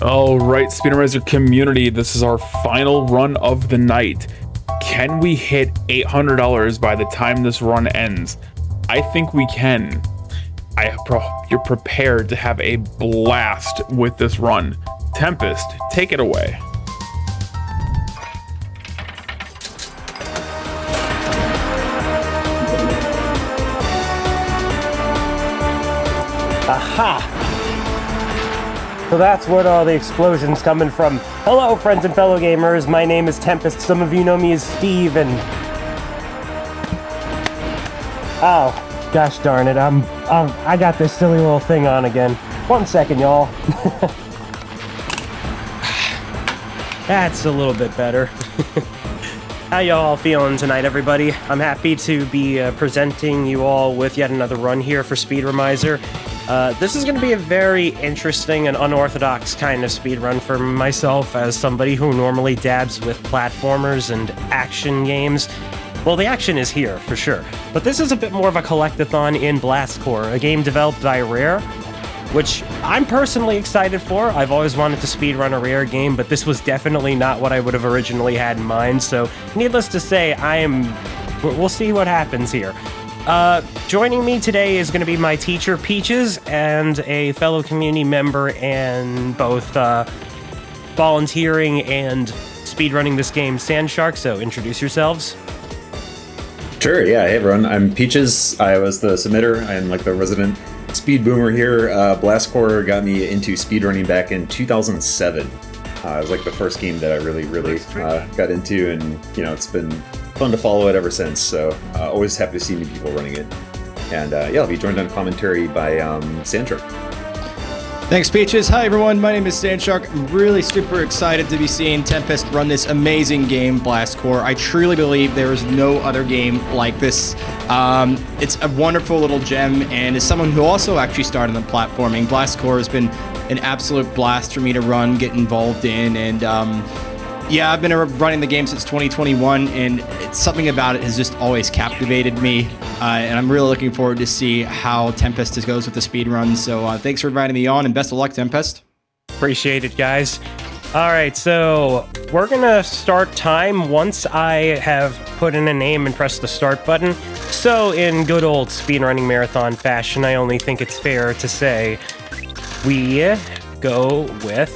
All right, Speedromizer community, this is our final run of the night. Can we hit $800 by the time this run ends? I think we can. You're prepared to have a blast with this run. Tempest, take it away. Aha! So that's where all the explosions coming from. Hello, friends and fellow gamers. My name is Tempest. Some of you know me as Steve, and oh, gosh darn it! I got this silly little thing on again. 1 second, y'all. That's a little bit better. How y'all feeling tonight, everybody? I'm happy to be presenting you all with yet another run here for Speedromizer. This is going to be a very interesting and unorthodox kind of speedrun for myself as somebody who normally dabs with platformers and action games. Well, the action is here, for sure. But this is a bit more of a collectathon in Blastcore, a game developed by Rare, which I'm personally excited for. I've always wanted to speedrun a Rare game, but this was definitely not what I would have originally had in mind, so needless to say, we'll see what happens here. Joining me today is going to be my teacher, Peaches, and a fellow community member and both volunteering and speedrunning this game, Sandshark. So introduce yourselves. Sure, yeah. Hey, everyone. I'm Peaches. I was the submitter. I'm like the resident speed boomer here. Blastcore got me into speedrunning back in 2007. It was like the first game that I really got into, and it's been fun to follow it ever since, so always happy to see new people running it. And yeah, I'll be joined on commentary by Sandshark. Thanks, Peaches. Hi, everyone. My name is Sandshark. I'm really super excited to be seeing Tempest run this amazing game, Blastcore. I truly believe there is no other game like this. It's a wonderful little gem, and as someone who also actually started in platforming, Blastcore has been an absolute blast for me to run, get involved in, and yeah, I've been running the game since 2021, and something about it has just always captivated me, and I'm really looking forward to see how Tempest goes with the speedrun. So thanks for inviting me on, and best of luck, Tempest. Appreciate it, guys. All right, so we're going to start time once I have put in a name and pressed the start button. So in good old speedrunning marathon fashion, I only think it's fair to say we go with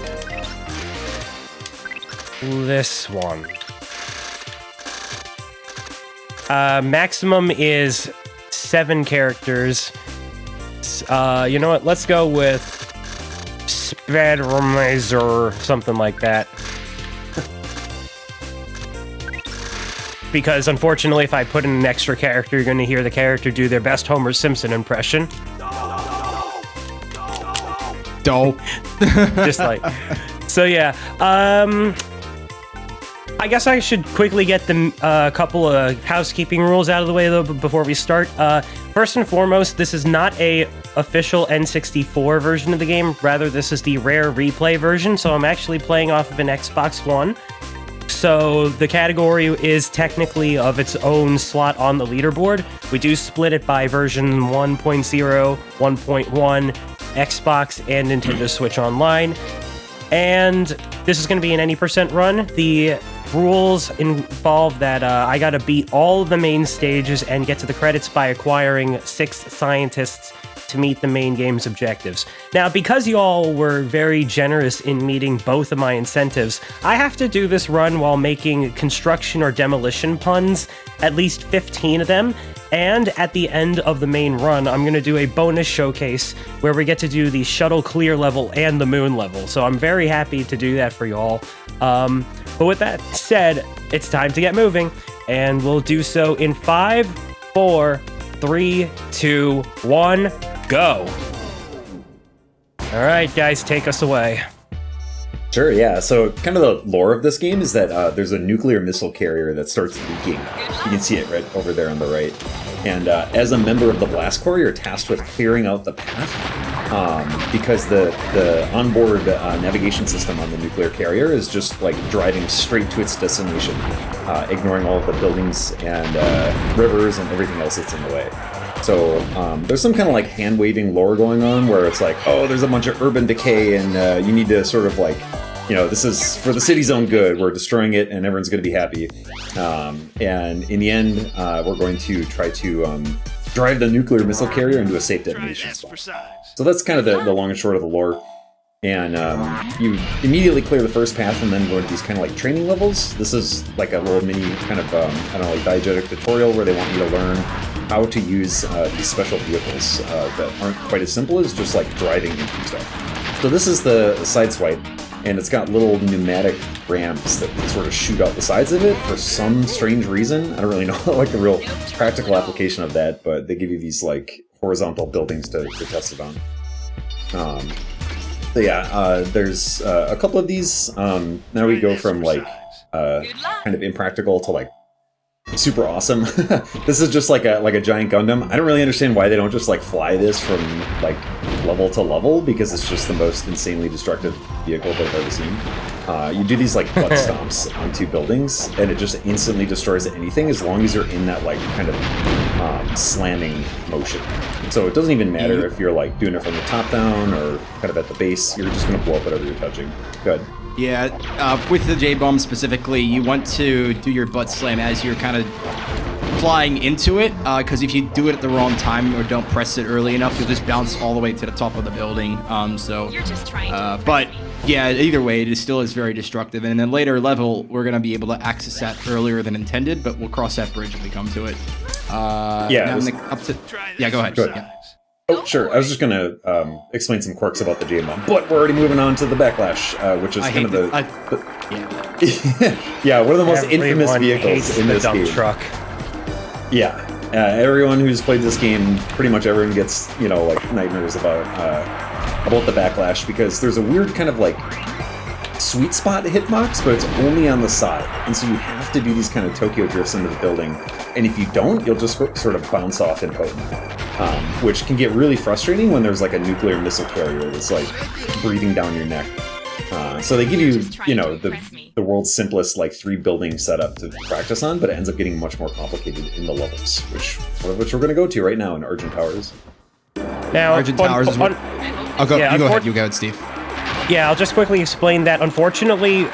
this one. Maximum is 7 characters. You know what? Let's go with Speedromizer, something like that. Because unfortunately, if I put in an extra character, you're going to hear the character do their best Homer Simpson impression. Dope. Just like. So yeah. I guess I should quickly get the couple of housekeeping rules out of the way, though, before we start. First and foremost, this is not a official N64 version of the game. Rather, this is the Rare Replay version, so I'm actually playing off of an Xbox One. So the category is technically of its own slot on the leaderboard. We do split it by version 1.0, 1.1, Xbox, and Nintendo Switch Online. And this is going to be an any % run. The rules involve that I gotta beat all of the main stages and get to the credits by acquiring 6 scientists to meet the main game's objectives. Now, because you all were very generous in meeting both of my incentives, I have to do this run while making construction or demolition puns, at least 15 of them, and at the end of the main run, I'm going to do a bonus showcase where we get to do the shuttle clear level and the moon level, so I'm very happy to do that for y'all. But with that said, it's time to get moving, and we'll do so in 5, 4, 3, 2, 1, go! Alright guys, take us away. Sure, yeah. So kind of the lore of this game is that there's a nuclear missile carrier that starts leaking. You can see it right over there on the right. And as a member of the Blast Corps, you're tasked with clearing out the path because the onboard navigation system on the nuclear carrier is just like driving straight to its destination, ignoring all of the buildings and rivers and everything else that's in the way. So there's some kind of like hand-waving lore going on where it's like, oh, there's a bunch of urban decay and you need to sort of like, this is for the city's own good. We're destroying it and everyone's going to be happy. And in the end, we're going to try to drive the nuclear missile carrier into a safe detonation spot. So that's kind of the long and short of the lore. And you immediately clear the first path and then go into these kind of like training levels. This is like a little mini kind of, like diegetic tutorial where they want you to learn how to use these special vehicles that aren't quite as simple as just like driving into stuff. So this is the sideswipe, and it's got little pneumatic ramps that sort of shoot out the sides of it for some strange reason. I don't really know like the real practical application of that, but they give you these like horizontal buildings to test it on. So yeah, there's a couple of these. Now we go from like kind of impractical to like super awesome. This is just like a giant Gundam. I don't really understand why they don't just like fly this from like level to level, because it's just the most insanely destructive vehicle that I've ever seen. You do these like butt stomps onto buildings, and it just instantly destroys anything as long as you're in that like kind of slamming motion. So it doesn't even matter if you're like doing it from the top down or kind of at the base. You're just gonna blow up whatever you're touching. Good. Yeah, with the J-bomb specifically, you want to do your butt slam as you're kind of flying into it, because if you do it at the wrong time or don't press it early enough, you'll just bounce all the way to the top of the building. You're just trying to but yeah, either way, it still is very destructive. And in a later level, we're going to be able to access that earlier than intended, but we'll cross that bridge when we come to it. Yeah, go ahead. Yeah. Oh, sure. I was just going to explain some quirks about the J-bomb, but we're already moving on to the Backlash, which is kind of yeah, one of the most infamous vehicles in this game. Truck. Yeah, everyone who's played this game, pretty much everyone gets like nightmares about the Backlash, because there's a weird kind of like sweet spot hitbox, but it's only on the side, and so you have to do these kind of Tokyo drifts into the building, and if you don't, you'll just sort of bounce off impotent, which can get really frustrating when there's like a nuclear missile carrier that's like breathing down your neck. So they give you, the world's simplest like 3 building setup to practice on, but it ends up getting much more complicated in the levels, which we're going to go to right now in Argent Towers. Now, Argent Towers is what... You go ahead, Steve. Yeah, I'll just quickly explain that. Unfortunately,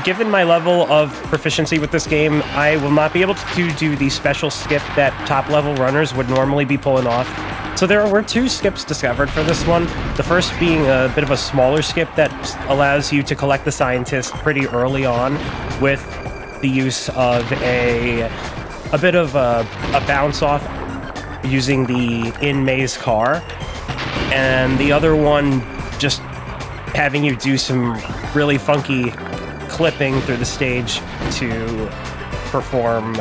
given my level of proficiency with this game, I will not be able to do the special skip that top-level runners would normally be pulling off. So there were 2 skips discovered for this one. The first being a bit of a smaller skip that allows you to collect the scientist pretty early on with the use of a bit of a bounce off using the in-maze car. And the other one just having you do some really funky clipping through the stage to perform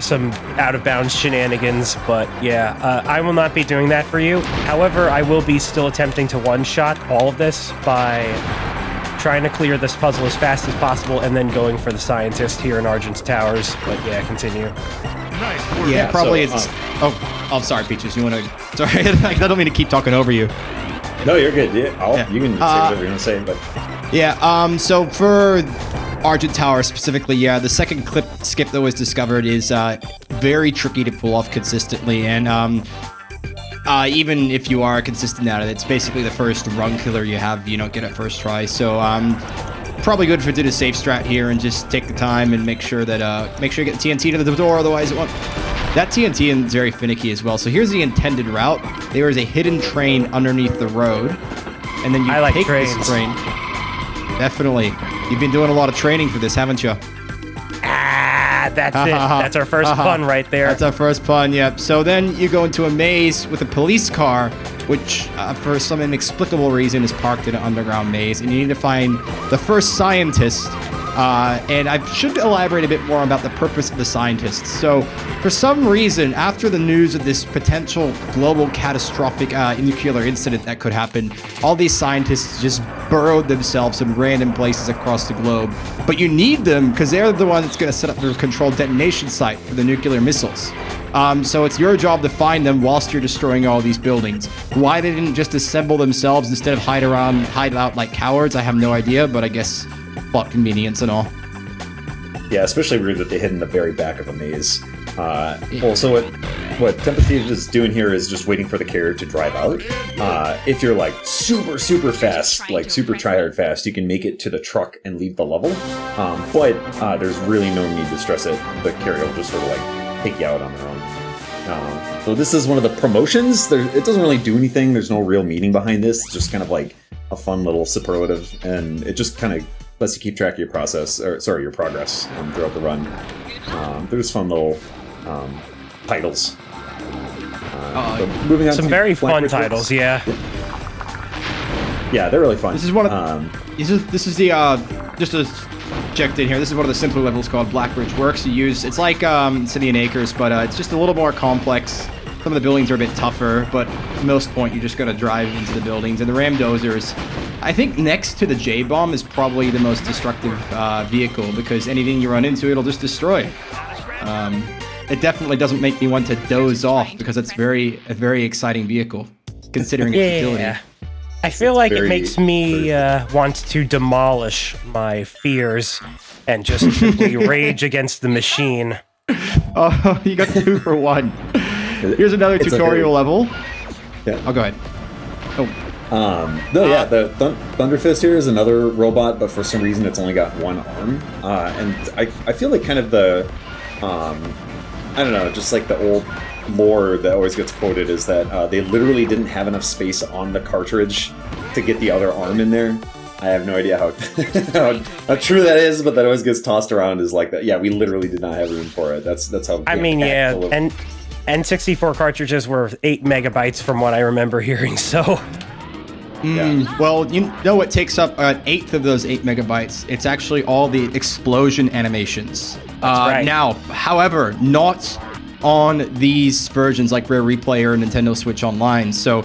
some out-of-bounds shenanigans, but yeah, I will not be doing that for you. However, I will be still attempting to one-shot all of this by trying to clear this puzzle as fast as possible and then going for the scientist here in Argent Towers, but yeah, continue. Yeah, probably it's... Oh, sorry, Peaches, you want to... Sorry, I don't mean to keep talking over you. No, you're good. Yeah, you can say whatever you want to say, but... Yeah, so for Argent Tower specifically, yeah, the second skip that was discovered is very tricky to pull off consistently, and even if you are consistent at it, it's basically the first run killer you have, get it first try, so probably good for do the safe strat here and just take the time and make sure you get TNT to the door, otherwise it won't... That TNT is very finicky as well, so here's the intended route. There is a hidden train underneath the road, and then you take this train. Definitely. You've been doing a lot of training for this, haven't you? That's it. That's our first pun right there. That's our first pun, yep. So then you go into a maze with a police car, which for some inexplicable reason is parked in an underground maze, and you need to find the first scientist. And I should elaborate a bit more about the purpose of the scientists. So, for some reason, after the news of this potential global catastrophic nuclear incident that could happen, all these scientists just burrowed themselves in random places across the globe. But you need them because they're the one that's going to set up the controlled detonation site for the nuclear missiles. So it's your job to find them whilst you're destroying all these buildings. Why they didn't just assemble themselves instead of hide out like cowards, I have no idea, but I guess plot convenience and all. Yeah, especially weird that they hid in the very back of a maze. Also, what Tempest is doing here is just waiting for the carrier to drive out. If you're like super fast, like super tryhard fast, you can make it to the truck and leave the level. But there's really no need to stress it. The carrier will just sort of like take you out on their own. So this is one of the promotions. It doesn't really do anything. There's no real meaning behind this. It's just kind of like a fun little superlative, and it just kind of lets you keep track of your your progress throughout the run. There's fun little titles. Moving on some to very fun Black titles, yeah. Yeah, they're really fun. This is one of this is the just to checked in here. This is one of the simpler levels called Blackbridge Works. It's like City and Acres, but it's just a little more complex. Some of the buildings are a bit tougher, but for the most point, you just gotta drive into the buildings. And the Ramdozers, I think next to the J-Bomb is probably the most destructive vehicle, because anything you run into, it'll just destroy. It definitely doesn't make me want to doze off, because it's a very exciting vehicle, considering its utility. I feel like it makes me want to demolish my fears and just simply rage against the machine. Oh, you got 2 for 1. Here's another tutorial level. Yeah. Oh, go ahead. The Thunderfist here is another robot, but for some reason it's only got 1 arm. And I feel like kind of the, I don't know, just like the old lore that always gets quoted is that they literally didn't have enough space on the cartridge to get the other arm in there. I have no idea how true that is, but that always gets tossed around as like that. Yeah, we literally did not have room for it. That's how. I mean, yeah, and N64 cartridges were 8 megabytes from what I remember hearing. So. Well, you know what takes up an eighth of those 8 megabytes? It's actually all the explosion animations. That's right. Now, however, not on these versions like Rare Replay or Nintendo Switch Online. So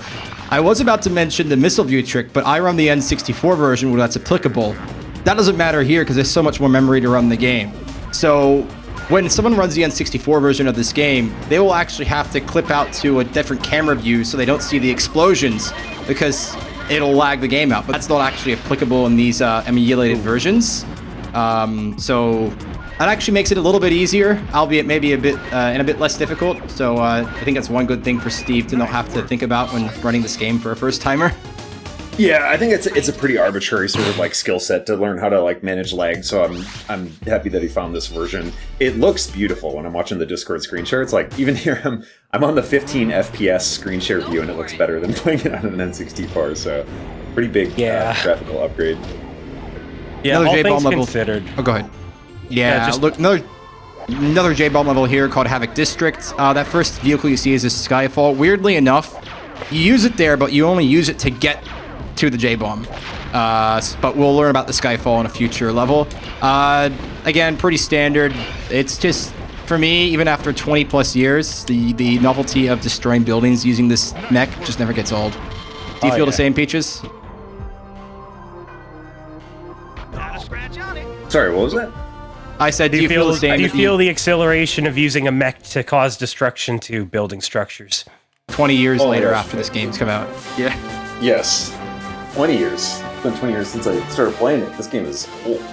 I was about to mention the missile view trick, but I run the N64 version where that's applicable. That doesn't matter here because there's so much more memory to run the game. So when someone runs the N64 version of this game, they will actually have to clip out to a different camera view so they don't see the explosions, because it'll lag the game out. But that's not actually applicable in these emulated versions. So that actually makes it a little bit easier, albeit maybe a bit less difficult. So I think that's one good thing for Steve to not have to think about when running this game for a first timer. Yeah, I think it's a pretty arbitrary sort of like skill set to learn how to like manage lag. So I'm happy that he found this version. It looks beautiful when I'm watching the Discord screen share. It's like even here I'm on the 15 FPS screen share view, and it looks better than playing it on an N64. So pretty big graphical upgrade. Yeah, another all J-Bomb things level. Considered. Oh, go ahead. Yeah, just look, another J-Bomb level here called Havoc District. That first vehicle you see is this Skyfall. Weirdly enough, you use it there, but you only use it to get to the J-Bomb. But we'll learn about the Skyfall in a future level. Again, pretty standard. It's just, for me, even after 20 plus years, the novelty of destroying buildings using this mech just never gets old. Do you feel the same, Peaches? Sorry, what was that? I said, do you feel the same? Do you feel the acceleration of using a mech to cause destruction to building structures? 20 years later after this game's come out. Yeah. Yes. 20 years. It's been 20 years since I started playing it. This game is old.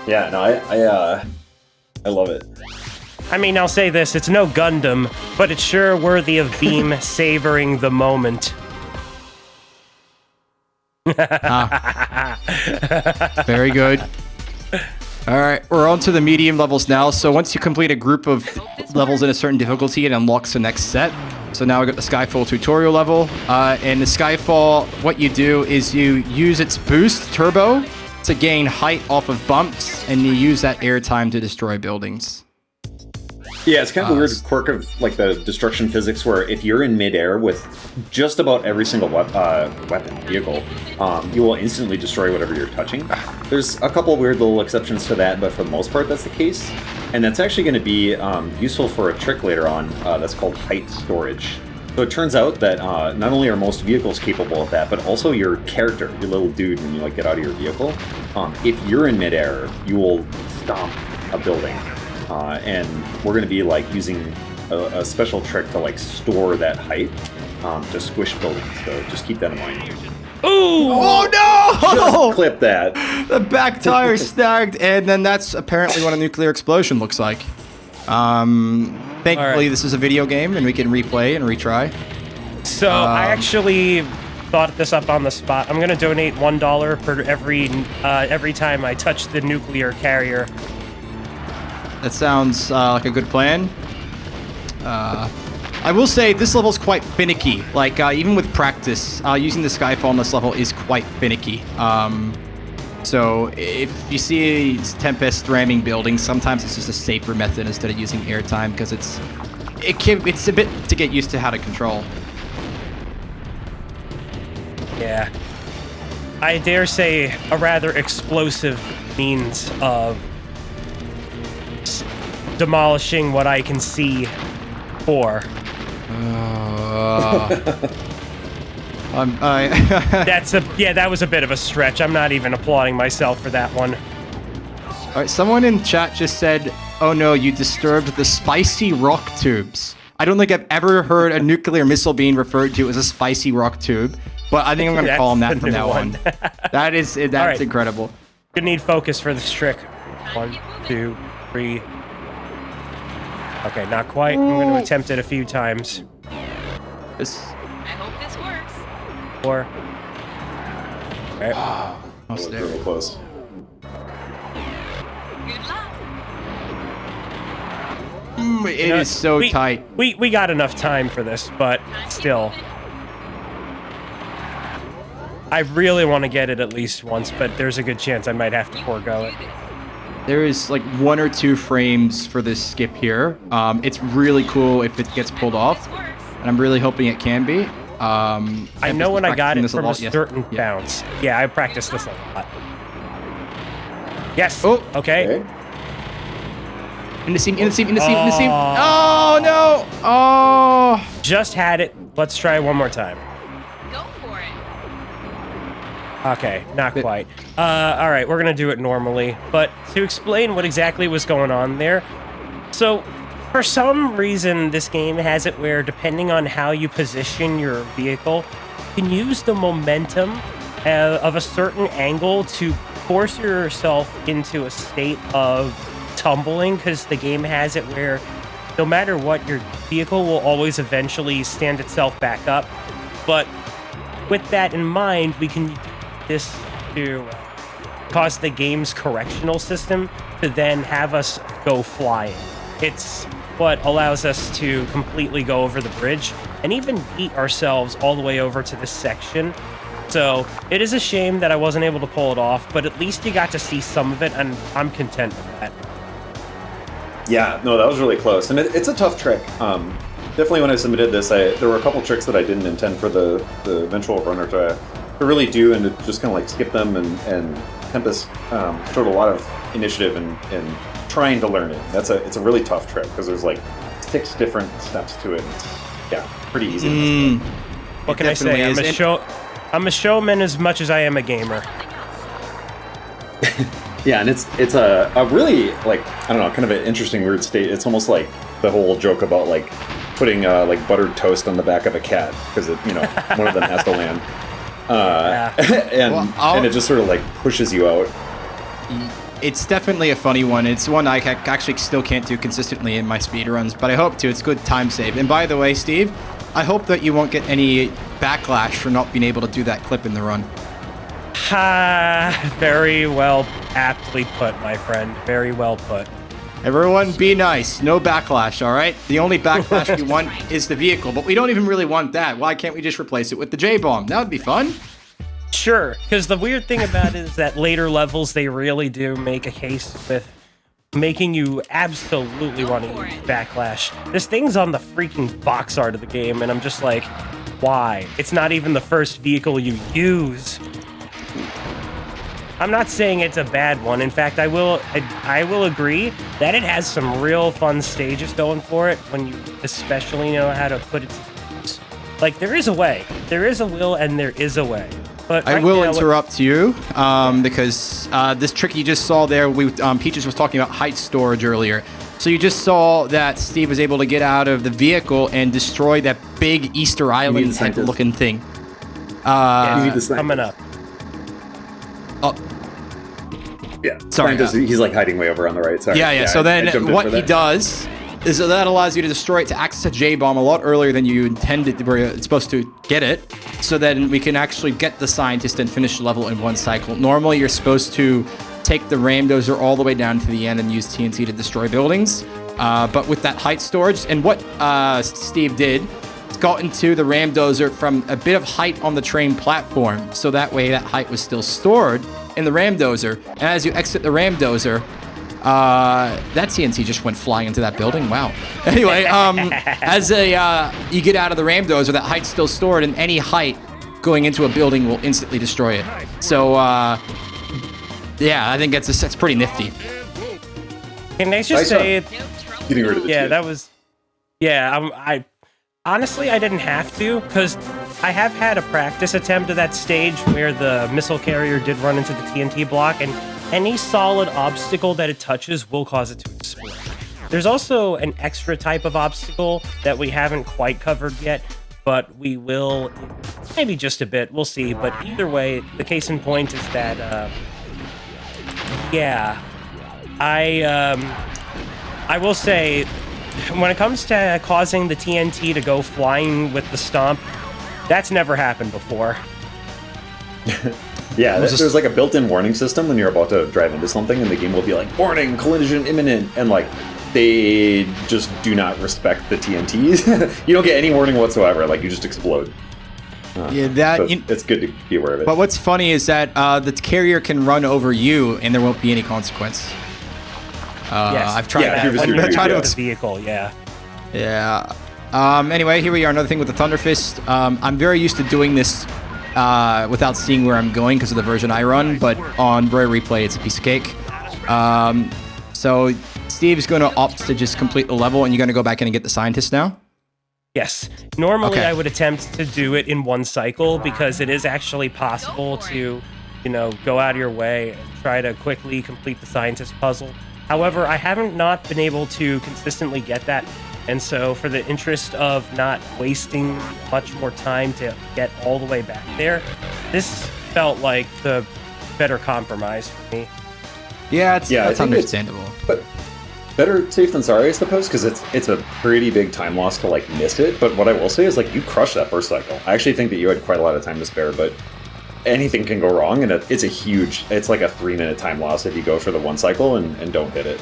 Yeah, no, I love it. I mean, I'll say this, it's no Gundam, but it's sure worthy of Beam savoring the moment. Very good. All right, we're on to the medium levels now. So once you complete a group of levels in a certain difficulty, it unlocks the next set. So now we got the Skyfall tutorial level. And the Skyfall, what you do is you use its boost turbo to gain height off of bumps, and you use that airtime to destroy buildings. Yeah, it's kind of a weird quirk of like the destruction physics where if you're in midair with just about every single vehicle, you will instantly destroy whatever you're touching. There's a couple weird little exceptions to that, but for the most part that's the case. And that's actually going to be useful for a trick later on that's called height storage. So it turns out that not only are most vehicles capable of that, but also your character, your little dude, when you like get out of your vehicle, if you're in midair, you will stomp a building. And we're going to be like using a special trick to like store that height to squish buildings. So just keep that in mind. Ooh! Oh no! Just clip that. The back tire snagged, and then that's apparently what a nuclear explosion looks like. Thankfully, this is a video game, and we can replay and retry. So I actually thought this up on the spot. I'm gonna donate $1 per every time I touch the nuclear carrier. That sounds like a good plan. I will say this level's quite finicky. Like even with practice, using the Skyfall on this level is quite finicky. So if you see Tempest ramming buildings, sometimes it's just a safer method instead of using airtime because it's a bit to get used to how to control. Yeah. I dare say a rather explosive means of demolishing what I can see for. That was a bit of a stretch. I'm not even applauding myself for that one. All right, someone in chat just said, "Oh no, you disturbed the spicy rock tubes." I don't think I've ever heard a nuclear missile being referred to as a spicy rock tube, but I think I'm going to call them that from now on. That's right. incredible. Gonna need focus for this trick. 1, 2, 3. Okay, not quite. I'm going to attempt it a few times. I hope this works. 4. Okay. Almost there. Really close. Good luck. It is so tight. We got enough time for this, but still. I really want to get it at least once, but there's a good chance I might have to forego it. There is like 1 or 2 frames for this skip here. It's really cool if it gets pulled off, and I'm really hoping it can be. I know when I got it from a certain bounce. Yeah, I practiced this a lot. Yes. Oh. Okay. In the seam. Oh no! Oh. Just had it. Let's try one more time. Go for it. Okay, not quite. All right, we're gonna do it normally. But to explain what exactly was going on there, so for some reason this game has it where depending on how you position your vehicle, you can use the momentum of a certain angle to force yourself into a state of tumbling, because the game has it where no matter what, your vehicle will always eventually stand itself back up. But with that in mind, we can use this to cause the game's correctional system to then have us go flying. It's what allows us to completely go over the bridge and even beat ourselves all the way over to this section. So it is a shame that I wasn't able to pull it off, but at least you got to see some of it, and I'm content with that. Yeah, no, that was really close, and it's a tough trick. Definitely when I submitted this, there were a couple tricks that I didn't intend for the eventual runner to really do, and to just kind of like skip them, and Tempest showed a lot of initiative in trying to learn it. It's a really tough trick, because there's like 6 different steps to it. Yeah, pretty easy. What can I say? I'm a showman as much as I am a gamer. Yeah, and it's a really, like, I don't know, kind of an interesting weird state. It's almost like the whole joke about like putting like buttered toast on the back of a cat, because one of them has to land. And it just sort of like pushes you out. It's definitely a funny one. It's one I actually still can't do consistently in my speedruns, but I hope to. It's good time save. And by the way, Steve, I hope that you won't get any backlash for not being able to do that clip in the run. Very well aptly put, my friend. Very well put. Everyone be nice. No backlash, all right? The only backlash we want is the vehicle, but we don't even really want that. Why can't we just replace it with the J-bomb? That would be fun. Sure, because the weird thing about it is that later levels, they really do make a case with making you absolutely want to use backlash. This thing's on the freaking box art of the game, and I'm just like, why? It's not even the first vehicle you use. I'm not saying it's a bad one. In fact, I will agree that it has some real fun stages going for it when you especially know how to put it to use. Like, there is a way. There is a will and there is a way. But I will interrupt you because this trick you just saw there, Peaches was talking about height storage earlier. So you just saw that Steve was able to get out of the vehicle and destroy that big Easter Island type looking thing. Coming up. Oh. Yeah. Sorry. He's like hiding way over on the right side. Yeah. So then what he does So that allows you to destroy it to access a J-bomb a lot earlier than you intended, where it's supposed to get it. So then we can actually get the scientist and finish the level in one cycle. Normally, you're supposed to take the Ramdozer all the way down to the end and use TNT to destroy buildings. But with that height storage, and what Steve did, got into the Ramdozer from a bit of height on the train platform. So that way that height was still stored in the Ramdozer. And as you exit the Ramdozer, that TNT just went flying into that building. Wow. Anyway, as you get out of the Ramdozer, that height's still stored, and any height going into a building will instantly destroy it. So, yeah, I think that's pretty nifty. Can I just say, Getting rid of the yeah, two. that was, yeah. I honestly I didn't have to, because I have had a practice attempt at that stage where the missile carrier did run into the TNT block, and any solid obstacle that it touches will cause it to explode. There's also an extra type of obstacle that we haven't quite covered yet, but we will, maybe just a bit, we'll see. But either way, the case in point is that, yeah, I will say, when it comes to causing the TNT to go flying with the stomp, that's never happened before. Yeah, there's like a built-in warning system when you're about to drive into something, and the game will be like, warning, collision imminent, and like, they just do not respect the TNTs. You don't get any warning whatsoever, like you just explode. Yeah, So it's good to be aware of it. But what's funny is that the carrier can run over you, and there won't be any consequence. Yes, I've tried Yeah, if you're that. just I've tried to the vehicle, yeah. Yeah. Anyway, here we are. Another thing with the Thunder Fist. I'm very used to doing this without seeing where I'm going because of the version I run, but on Royal Replay, it's a piece of cake. So Steve's going to opt to just complete the level, and you're going to go back in and get the scientist now? Yes. Normally, Okay. I would attempt to do it in one cycle because it is actually possible to, go out of your way and try to quickly complete the scientist puzzle. However, I haven't not been able to consistently get that. And so for the interest of not wasting much more time to get all the way back there, this felt like the better compromise for me. Yeah, I that's think understandable. But better safe than sorry, I suppose, because it's a pretty big time loss to like miss it. But what I will say is like you crushed that first cycle. I actually think that you had quite a lot of time to spare, but anything can go wrong, and it's like a 3-minute time loss if you go for the one cycle and don't hit it.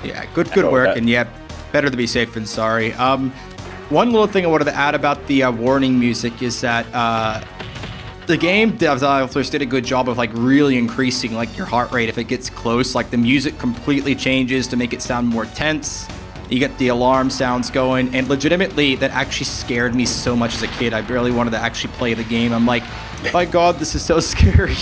Yeah, good work, and yeah, better to be safe than sorry. One little thing I wanted to add about the warning music is that the game developers did a good job of like really increasing like your heart rate if it gets close. Like the music completely changes to make it sound more tense. You get the alarm sounds going, and legitimately that actually scared me so much as a kid. I barely wanted to actually play the game. I'm like, my God, this is so scary.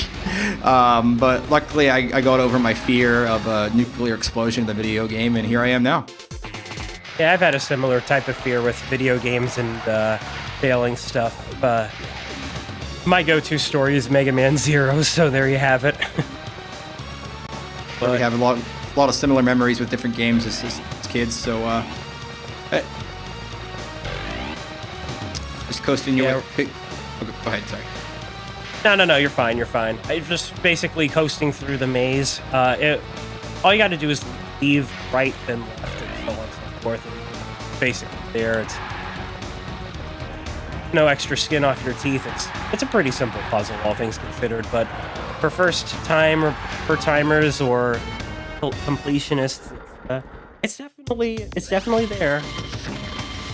But luckily I got over my fear of a nuclear explosion in the video game, and here I am now. Yeah, I've had a similar type of fear with video games and failing stuff. My go-to story is Mega Man Zero, so there you have it. We have a lot of similar memories with different games as kids, so just coasting your way. Okay, go ahead, sorry. No, you're fine. I'm just basically coasting through the maze. All you got to do is leave right, then left, and so on and so forth. And basically, there it's no extra skin off your teeth. It's a pretty simple puzzle, all things considered. But for first time or for timers or completionists, it's definitely there.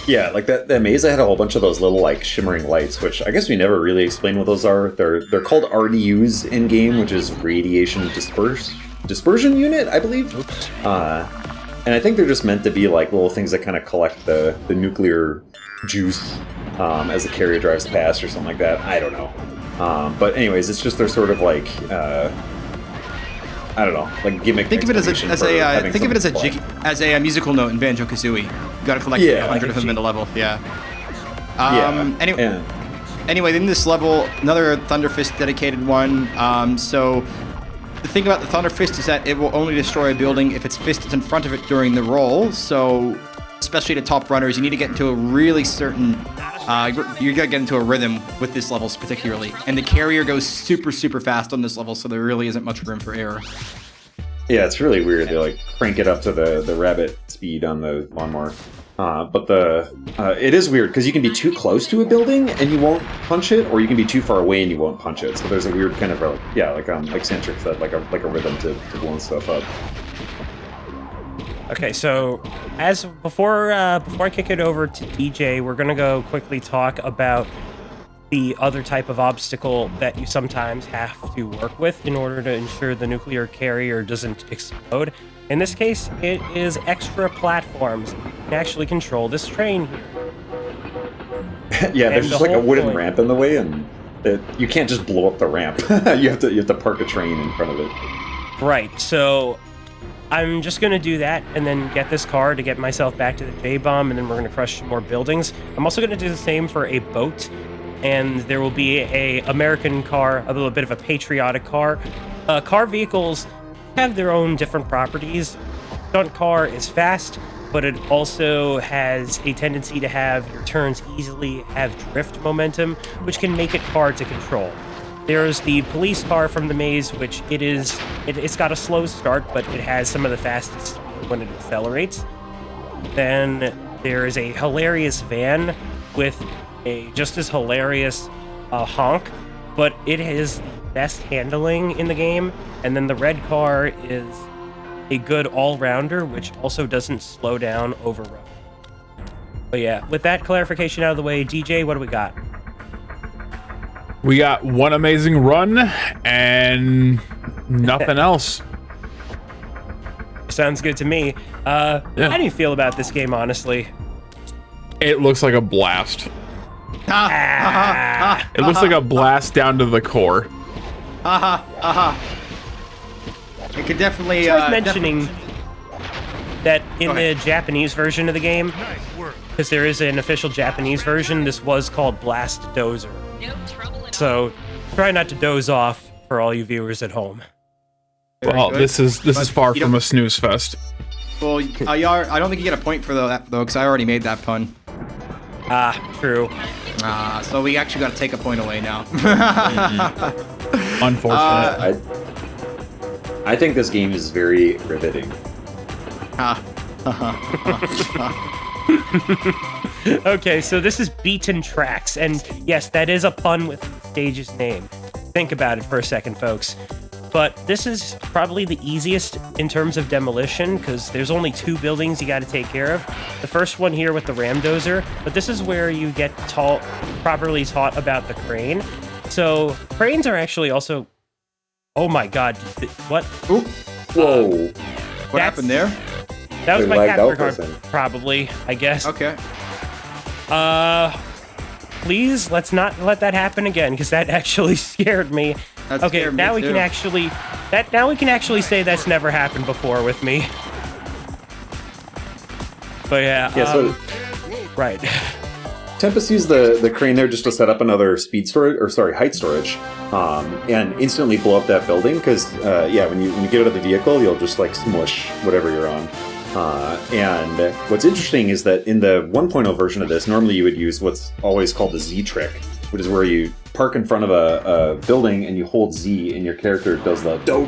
Yeah, like that maze, I had a whole bunch of those little like shimmering lights, which I guess we never really explained what those are. They're called RDUs in game, which is radiation dispersion unit, I believe. And I think they're just meant to be like little things that kind of collect the nuclear juice as the carrier drives past or something like that. I don't know. But anyways, it's just they're sort of like I don't know, like gimmick. Think of it as a musical note in Banjo-Kazooie. You gotta collect 100 of them in the level. Yeah. Anyway, in this level, another Thunder Fist dedicated one. So the thing about the Thunder Fist is that it will only destroy a building if its fist is in front of it during the roll. So, especially to top runners, you need to get into a really certain. You gotta get into a rhythm with this level particularly, and the carrier goes super fast on this level, so there really isn't much room for error. Yeah, it's really weird. They like crank it up to the rabbit speed on the lawnmower. But it is weird because you can be too close to a building and you won't punch it, or you can be too far away and you won't punch it. So there's a weird kind of like Santric said, like a rhythm to blowing stuff up. Okay, so before I kick it over to DJ, we're gonna go quickly talk about the other type of obstacle that you sometimes have to work with in order to ensure the nuclear carrier doesn't explode. In this case, it is extra platforms to actually control this train here. Yeah, there's just like a wooden ramp in the way, and you can't just blow up the ramp. you have to park a train in front of it. Right, so I'm just going to do that and then get this car to get myself back to the J-bomb, and then we're going to crush some more buildings. I'm also going to do the same for a boat, and there will be a American car, a little bit of a patriotic car. Car vehicles have their own different properties. Stunt car is fast, but it also has a tendency to have your turns easily have drift momentum, which can make it hard to control. There's the police car from the maze, which it's got a slow start, but it has some of the fastest speed when it accelerates. Then there is a hilarious van with a just as hilarious honk, but it has the best handling in the game. And then the red car is a good all-rounder, which also doesn't slow down over road. But yeah, with that clarification out of the way, DJ, what do we got? We got one amazing run and nothing else. Sounds good to me. How do you feel about this game, honestly? It looks like a blast. It looks like a blast down to the core. It could definitely. It's worth mentioning that in the Japanese version of the game, because there is an official Japanese version, this was called Blast Dozer. No trouble at all. So try not to doze off for all you viewers at home. Well, good. this is far from a snooze fest. Well, I don't think you get a point for that though, because I already made that pun. True. So we actually got to take a point away now. Unfortunate. I think this game is very riveting. Okay, so this is Beaten Tracks, and yes, that is a pun with the stage's name. Think about it for a second, folks. But this is probably the easiest in terms of demolition, because there's only 2 buildings you got to take care of. The first one here with the ram dozer, but this is where you get properly taught about the crane. So cranes are actually also... Oh my god, what? Ooh. Whoa. What happened there? That was They my lagged out capture for a card, second. probably, I guess. Okay. Please, let's not let that happen again, because that actually scared me. That Okay, scared me now we too. can actually... Now we can actually say that's never happened before with me. But yeah, Yeah, so right. Tempest used the crane there just to set up another height storage, and instantly blow up that building. Because when you get out of the vehicle, you'll just like smush whatever you're on. And what's interesting is that in the 1.0 version of this, normally you would use what's always called the Z trick, which is where you park in front of a building and you hold Z, and your character does the do,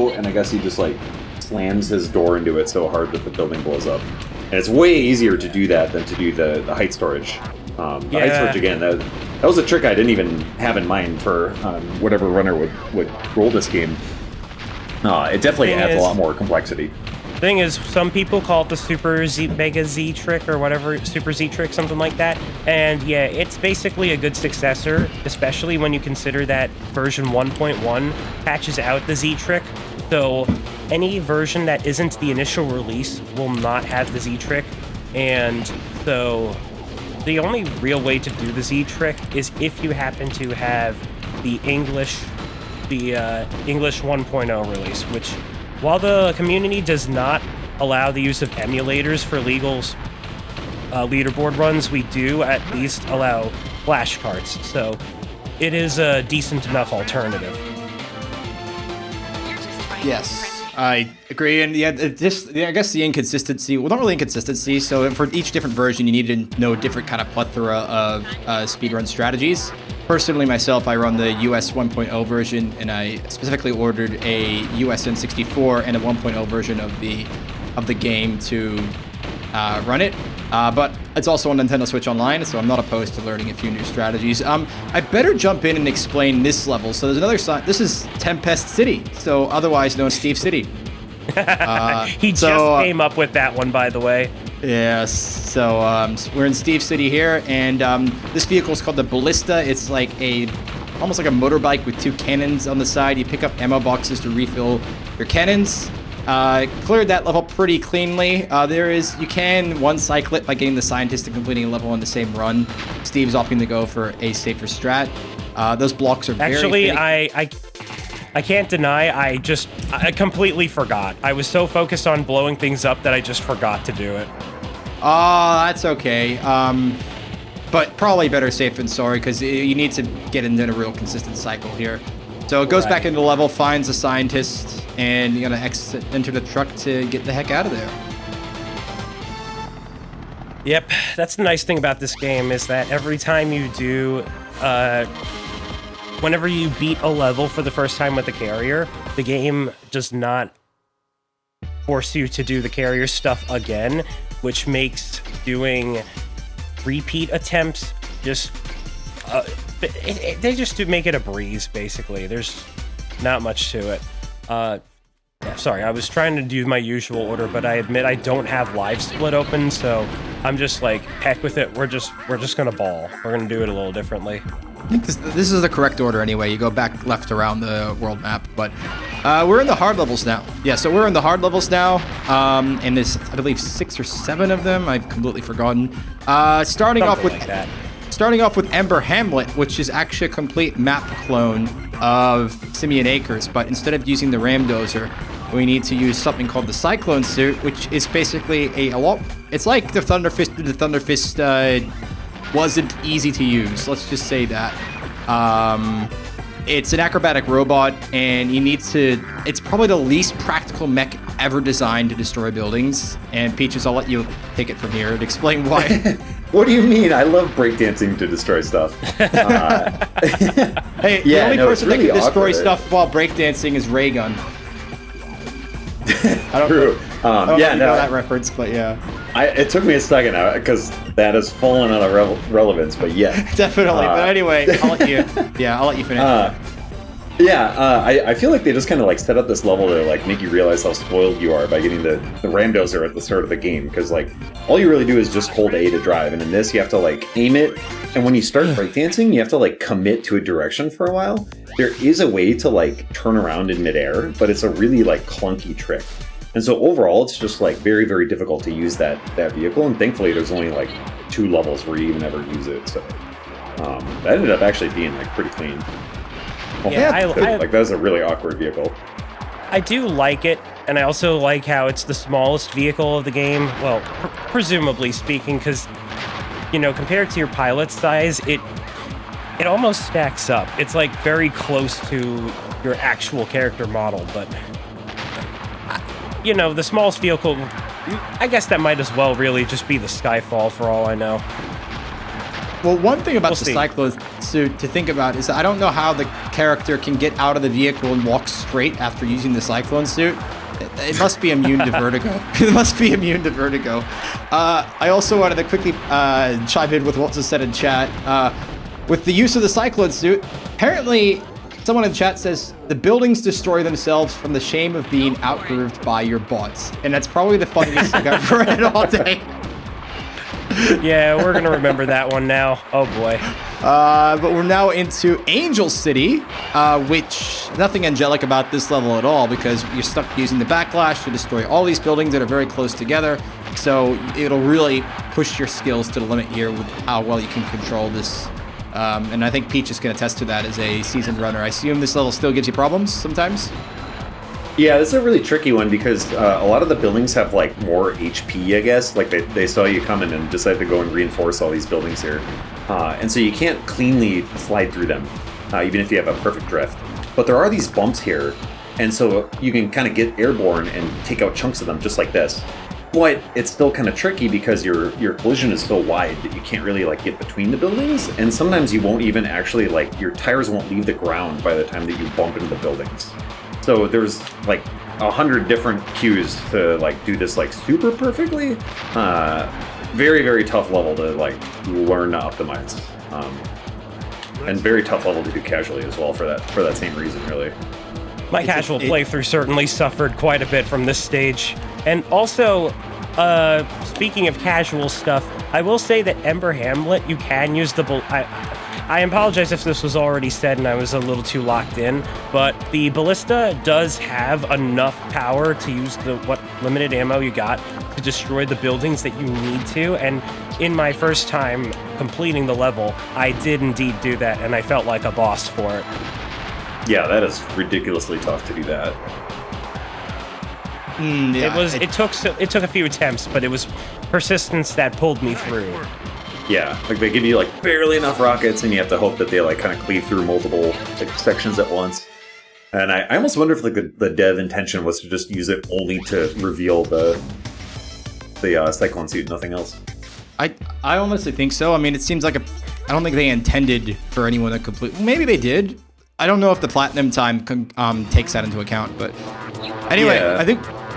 and I guess he just like slams his door into it so hard that the building blows up. And it's way easier to do that than to do the height storage. The height storage, again, that was a trick I didn't even have in mind for whatever runner would roll this game. It definitely adds a lot more complexity. Thing is, some people call it the Super Z, Mega Z trick or whatever, Super Z trick, something like that. And yeah, it's basically a good successor, especially when you consider that version 1.1 patches out the Z trick. So any version that isn't the initial release will not have the Z trick. And so the only real way to do the Z trick is if you happen to have the English 1.0 release, which, while the community does not allow the use of emulators for legals leaderboard runs, we do at least allow flashcards. So it is a decent enough alternative. You're just trying Yes. to impress me. I agree, and yeah, I guess the inconsistency. Well, not really inconsistency. So for each different version, you need to know different kind of plethora of speedrun strategies. Personally, myself, I run the US 1.0 version, and I specifically ordered a US N64 and a 1.0 version of the game to run it. But it's also on Nintendo Switch Online, so I'm not opposed to learning a few new strategies. I better jump in and explain this level. So there's another side. This is Tempest City, so otherwise known as Steve City. He just came up with that one, by the way. Yes. So we're in Steve City here, and this vehicle is called the Ballista. It's like almost like a motorbike with two cannons on the side. You pick up ammo boxes to refill your cannons. Cleared that level pretty cleanly. You can one-cycle it by getting the scientist and completing a level on the same run. Steve's opting to go for a safer strat. Those blocks are very Actually, finicky. I can't deny, I completely forgot. I was so focused on blowing things up that I just forgot to do it. Oh, that's okay. But probably better safe than sorry, because you need to get into a real consistent cycle here. So it goes back into the level, finds a scientist, and you're gonna enter the truck to get the heck out of there. Yep, that's the nice thing about this game, is that every time you do, whenever you beat a level for the first time with the carrier, the game does not force you to do the carrier stuff again, which makes doing repeat attempts just... they just do make it a breeze, basically. There's not much to it. Yeah, sorry, I was trying to do my usual order, but I admit I don't have live split open, so I'm just like, heck with it. We're just gonna ball. We're gonna do it a little differently. I think this is the correct order anyway. You go back left around the world map, but we're in the hard levels now. Yeah, so we're in the hard levels now, and there's, I believe, 6 or 7 of them. I've completely forgotten. Starting off with Ember Hamlet, which is actually a complete map clone of Simeon Acres, but instead of using the Ramdozer, we need to use something called the Cyclone Suit, which is basically a lot. It's like the Thunder Fist. The Thunder Fist wasn't easy to use. Let's just say that. It's an acrobatic robot, and you need to. It's probably the least practical mech ever designed to destroy buildings. And Peaches, I'll let you take it from here and explain why. What do you mean? I love breakdancing to destroy stuff. Hey, the only person that can destroy stuff while breakdancing is Raygun. I don't know. I don't know that reference, but yeah. It took me a second because that has fallen out of relevance, but yeah. Definitely. But anyway, I'll let you finish. I feel like they just kind of like set up this level to like make you realize how spoiled you are by getting the Ramdozer at the start of the game, because like all you really do is just hold A to drive, and in this you have to like aim it, and when you start breakdancing you have to like commit to a direction for a while. There is a way to like turn around in midair, but it's a really like clunky trick, and so overall it's just like very, very difficult to use that vehicle, and thankfully there's only like 2 levels where you even ever use it, so that ended up actually being like pretty clean. That was a really awkward vehicle. I do like it, and I also like how it's the smallest vehicle of the game. Well, presumably speaking, because, you know, compared to your pilot size, it almost stacks up. It's like very close to your actual character model, but you know, the smallest vehicle, I guess that might as well really just be the Skyfall for all I know. Well, one thing about the Cyclone Suit to think about is that I don't know how the character can get out of the vehicle and walk straight after using the Cyclone Suit. It must be immune to vertigo. It must be immune to vertigo. I also wanted to quickly chime in with what was said in chat. With the use of the Cyclone Suit, apparently someone in chat says the buildings destroy themselves from the shame of being outgrooved by your bots. And that's probably the funniest thing I've read all day. Yeah, we're gonna remember that one now. Oh boy. But we're now into Angel City, which nothing angelic about this level at all, because you're stuck using the backlash to destroy all these buildings that are very close together. So it'll really push your skills to the limit here with how well you can control this. And I think Peach is going to attest to that as a seasoned runner. I assume this level still gives you problems sometimes? Yeah, this is a really tricky one because a lot of the buildings have like more HP, I guess. Like they saw you coming and decided to go and reinforce all these buildings here. And so you can't cleanly slide through them, even if you have a perfect drift. But there are these bumps here And so you can kind of get airborne and take out chunks of them just like this. But it's still kind of tricky because your collision is so wide that you can't really like get between the buildings, and sometimes you won't even actually like your tires won't leave the ground by the time that you bump into the buildings. So there's like 100 different cues to like do this like super perfectly. Very, very tough level to like learn to optimize, and very tough level to do casually as well for that same reason, really. My casual playthrough certainly suffered quite a bit from this stage. And also, speaking of casual stuff, I will say that Ember Hamlet, you can use the... I apologize if this was already said and I was a little too locked in, but the ballista does have enough power to use what limited ammo you got to destroy the buildings that you need to. And in my first time completing the level, I did indeed do that, and I felt like a boss for it. Yeah, that is ridiculously tough to do that. It took a few attempts, but it was persistence that pulled me through. Yeah, like they give you like barely enough rockets, and you have to hope that they like kind of cleave through multiple like, sections at once. And I almost wonder if like the dev intention was to just use it only to reveal the cyclone suit, nothing else. I honestly think so. I mean, it seems like I don't think they intended for anyone to complete. Maybe they did. I don't know if the platinum time takes that into account, but anyway, Yeah.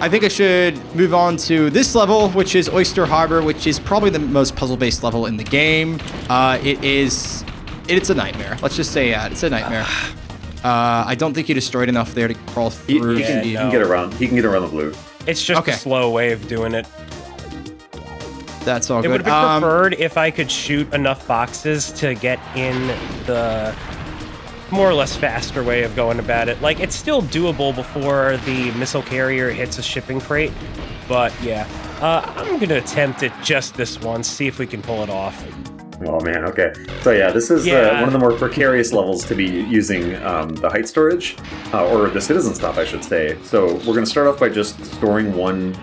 I think I should move on to this level, which is Oyster Harbor, which is probably the most puzzle-based level in the game. It's a nightmare. Let's just say it's a nightmare. I don't think you destroyed enough there to crawl through. He can get around. He can get around the blue. It's just a slow way of doing it. That's all It good. would have been preferred if I could shoot enough boxes to get in the more or less faster way of going about it. Like, it's still doable before the missile carrier hits a shipping crate, but yeah. I'm going to attempt it just this once, see if we can pull it off. Oh man, okay. So yeah, this is one of the more precarious levels to be using the height storage, or the citizen stop, I should say. So we're going to start off by just storing one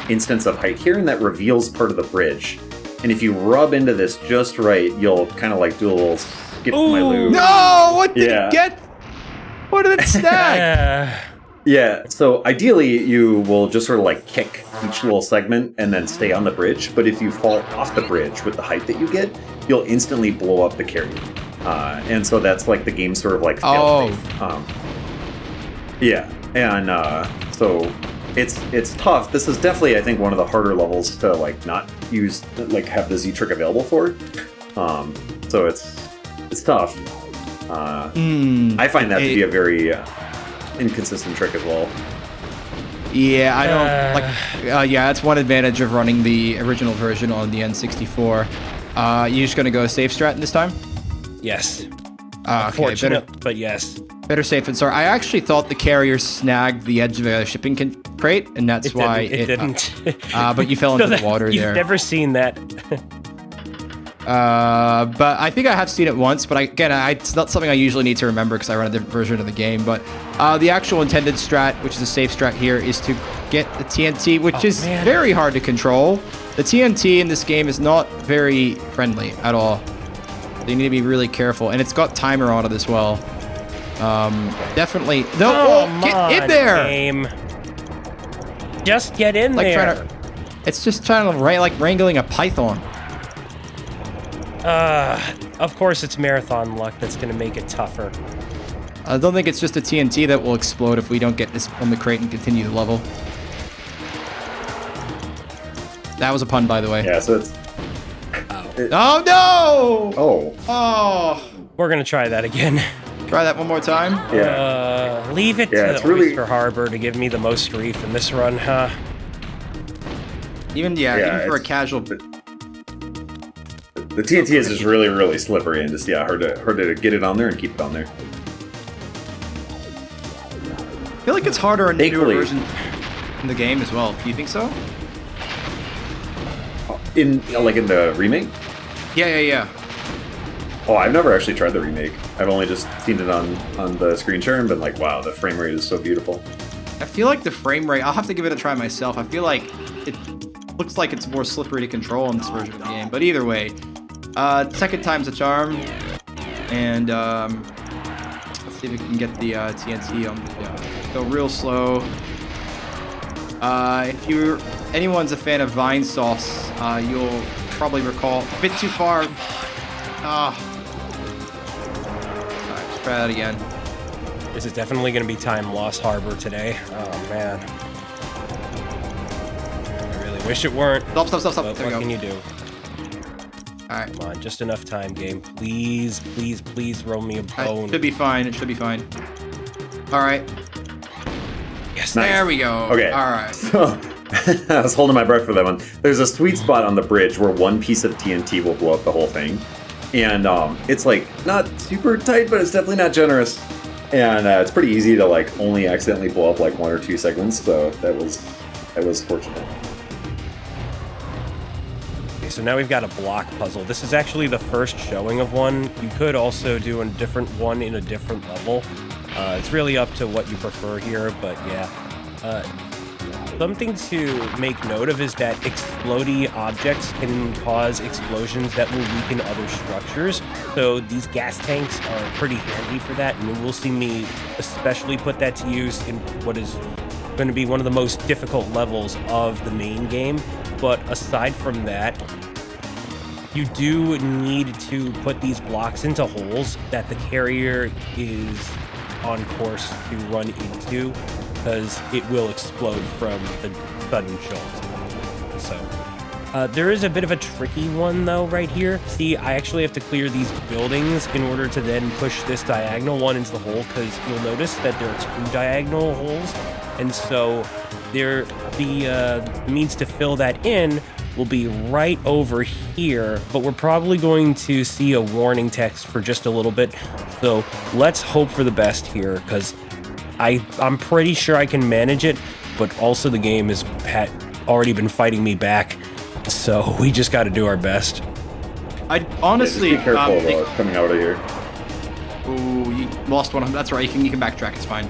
instance of height here, and that reveals part of the bridge. And if you rub into this just right, you'll kind of like do a little skip to my lube. No! What did it get? What did it snag? Yeah, so ideally you will just sort of like kick each little segment and then stay on the bridge, but if you fall off the bridge with the height that you get, you'll instantly blow up the carrier. And so that's like the game sort of like fail-safe. Yeah, and so it's tough. This is definitely, I think, one of the harder levels to like not use, like have the Z trick available for. So it's tough. I find that to be a very inconsistent trick as well. Yeah, I don't yeah, that's one advantage of running the original version on the N64. You just gonna go safe strat this time? Yes. Unfortunate, but yes. Better safe than sorry. I actually thought the carrier snagged the edge of a shipping crate, and that's why it didn't. But you fell into the water there. You've never seen that. But I think I have seen it once, but it's not something I usually need to remember because I run a different version of the game. But the actual intended strat, which is a safe strat here, is to get the TNT, which is very hard to control. The TNT in this game is not very friendly at all. You need to be really careful, and it's got timer on it as well. Definitely. No, get in there! Game. Just get in there. It's just trying to like wrangling a python. Of course it's marathon luck that's going to make it tougher. I don't think it's just a TNT that will explode if we don't get this on the crate and continue the level. That was a pun, by the way. Yeah, so it's... Oh, no! Oh. We're going to try that again. Try that one more time? Yeah. Leave it to Oyster Harbor to give me the most grief in this run, huh? Even for a casual... The TNT is just really, really slippery and just, hard to get it on there and keep it on there. I feel like it's harder in the newer version in the game as well. Do you think so? In the remake? Yeah. Oh, I've never actually tried the remake. I've only just seen it on the screen share and been like, wow, the frame rate is so beautiful. I feel like the frame rate, I'll have to give it a try myself. I feel like it looks like it's more slippery to control in this version of the game. But either way, second time's a charm. And See if we can get the TNT on. Go real slow. If anyone's a fan of Vine Sauce, you'll probably recall a bit too far. Alright, let's try that again. This is definitely going to be time lost harbor today. Oh, man. I really wish it weren't. Stop. But There we what go. can you do? Alright. Come on, just enough time, game. Please, please, please roll me a bone. It should be fine. It should be fine. Alright. Yes, There we go. Okay. Alright. So, I was holding my breath for that one. There's a sweet spot on the bridge where one piece of TNT will blow up the whole thing. And it's like not super tight, but it's definitely not generous. And it's pretty easy to like only accidentally blow up like 1 or 2 segments. So that was fortunate. Okay, so now we've got a block puzzle. This is actually the first showing of one. You could also do a different one in a different level. It's really up to what you prefer here, but yeah. Something to make note of is that explodey objects can cause explosions that will weaken other structures. So these gas tanks are pretty handy for that, and you will see me especially put that to use in what is going to be one of the most difficult levels of the main game. But aside from that, you do need to put these blocks into holes that the carrier is on course to run into, because it will explode from the sudden jolt. So there is a bit of a tricky one though right here. See, I actually have to clear these buildings in order to then push this diagonal one into the hole, because you'll notice that there are 2 diagonal holes, and so the means to fill that in will be right over here, but we're probably going to see a warning text for just a little bit. So let's hope for the best here, because I'm pretty sure I can manage it, but also the game has already been fighting me back, so we just got to do our best. I honestly just be careful coming out of here. Ooh, you lost one. That's right. You can backtrack. It's fine.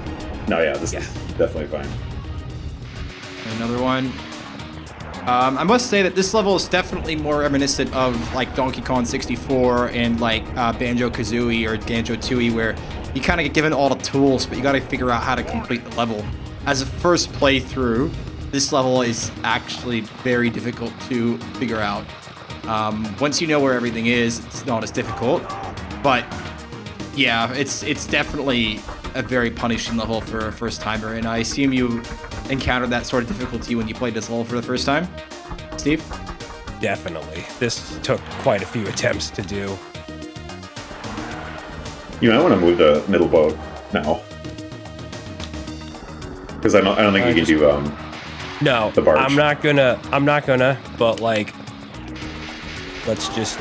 No, yeah, this is definitely fine. Another one. I must say that this level is definitely more reminiscent of like Donkey Kong 64 and like Banjo-Kazooie or Banjo-Tooie, where you kind of get given all the tools, but you got to figure out how to complete the level. As a first playthrough, this level is actually very difficult to figure out. Once you know where everything is, it's not as difficult. But yeah, it's definitely a very punishing level for a first timer, and I assume you encountered that sort of difficulty when you played this level for the first time, Steve? Definitely. This took quite a few attempts to do. You might want to move the middle boat now, because I don't think you can do No, the barge. I'm not gonna, but like, let's just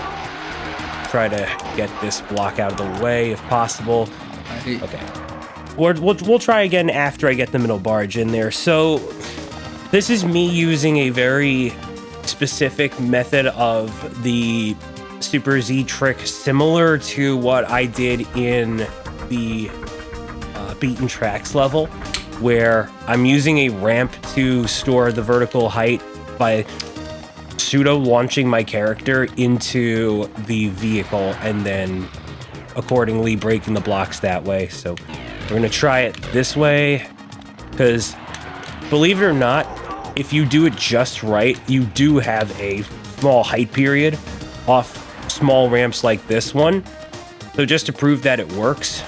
try to get this block out of the way if possible. Okay. We'll try again after I get the middle barge in there. So this is me using a very specific method of the Super Z trick, similar to what I did in the Beaten Tracks level, where I'm using a ramp to store the vertical height by pseudo launching my character into the vehicle and then accordingly breaking the blocks that way. So we're gonna try it this way, because believe it or not, if you do it just right, you do have a small height period off small ramps like this one. So just to prove that it works,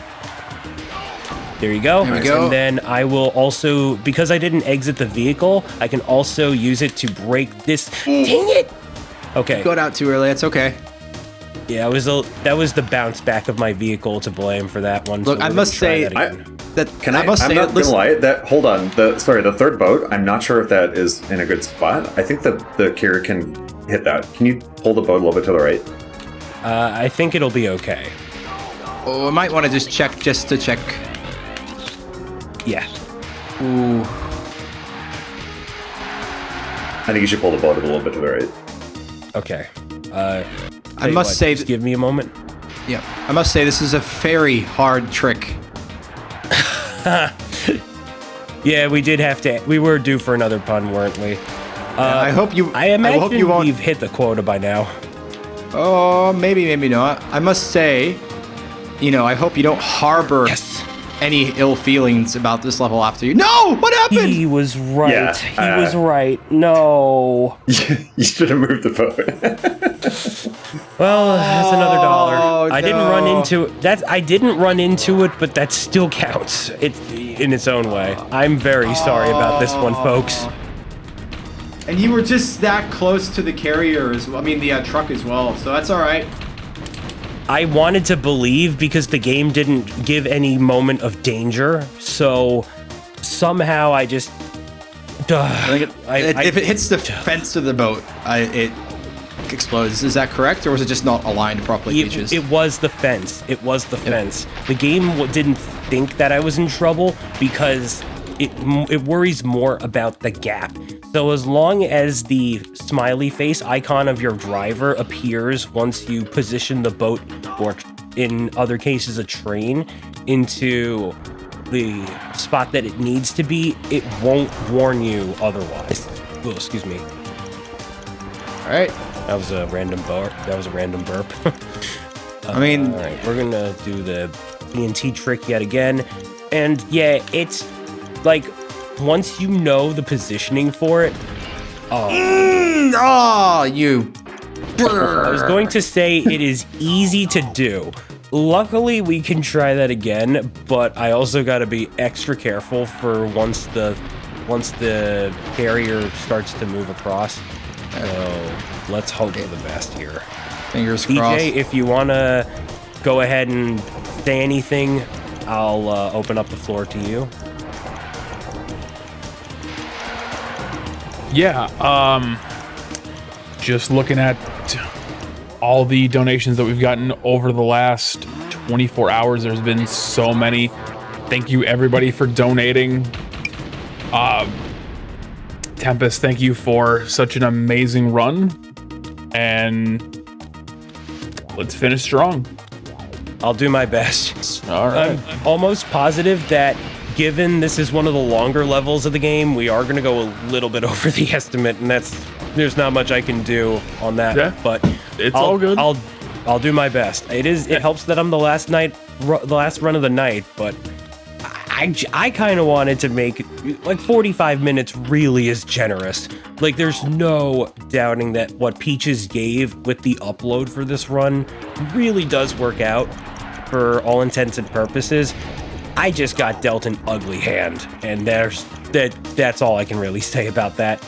there you go. There we go. And then I will also, because I didn't exit the vehicle, I can also use it to break this. Dang it! Okay. Got out too early. That's okay. Yeah, that was the bounce back of my vehicle to blame for that one. Look, so I must say, I'm not listen, gonna lie. That hold on. The third boat. I'm not sure if that is in a good spot. I think the carrier can hit that. Can you pull the boat a little bit to the right? I think it'll be okay. Oh, I might want to just check to check. Yeah. Ooh. I think you should pull the boat a little bit to the right. Okay. I must say, just give me a moment. yeah, I must say this is a very hard trick. Yeah, we were due for another pun, weren't we? I hope you. I imagine hope you won't. we've hit the quota by now. Oh, maybe not. I must say, I hope you don't harbor any ill feelings about this level after you. No! What happened? He was right. Yeah, He was right. No. You should have moved the boat. Well, that's another dollar. I didn't no. run into it. I didn't run into it, but that still counts. It's in its own way. I'm very sorry about this one, folks. And you were just that close to the carrier, the truck as well, so that's all right. I wanted to believe because the game didn't give any moment of danger, so somehow I just... If it hits the fence of the boat, it explodes. Is that correct, or was it just not aligned properly, Peaches? It was the fence. It was the fence. The game didn't think that I was in trouble because it worries more about the gap. So as long as the smiley face icon of your driver appears once you position the boat, or in other cases a train, into the spot that it needs to be, it won't warn you otherwise. Oh, excuse me. All right. That was a random burp. I mean, all right, we're gonna do the TNT trick yet again, and yeah, it's like once you know the positioning for it. You. I was going to say it is easy to do. Luckily, we can try that again, but I also got to be extra careful for once the carrier starts to move across. So let's hope for the best here. Fingers crossed. DJ, if you want to go ahead and say anything, I'll open up the floor to you. Yeah, just looking at all the donations that we've gotten over the last 24 hours, there's been so many. Thank you everybody for donating. Tempest, thank you for such an amazing run, and let's finish strong. I'll do my best. All right. I'm almost positive that given this is one of the longer levels of the game, we are going to go a little bit over the estimate, and there's not much I can do on that. Yeah, but it's all good. I'll do my best. It helps that I'm the last run of the night, but I kind of wanted to make like 45 minutes really is generous. Like there's no doubting that what Peaches gave with the upload for this run really does work out for all intents and purposes. I just got dealt an ugly hand, and that's all I can really say about that.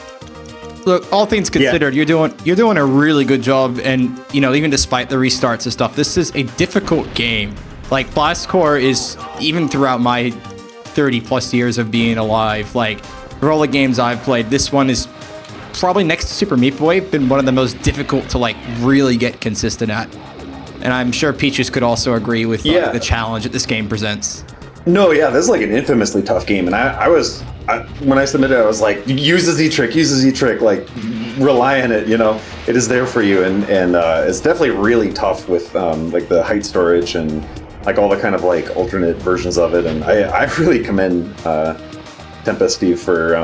Look, all things considered, you're doing a really good job, and even despite the restarts and stuff, this is a difficult game. Like Blast Corps is, even throughout my 30 plus years of being alive, like for all the games I've played, this one is probably next to Super Meat Boy been one of the most difficult to like really get consistent at. And I'm sure Peaches could also agree with the challenge that this game presents. No, yeah, this is like an infamously tough game, and when I submitted, I was like, use the Z trick, like rely on it. It is there for you, and it's definitely really tough with like the height storage and like all the kind of like alternate versions of it. And I really commend Tempest Steve for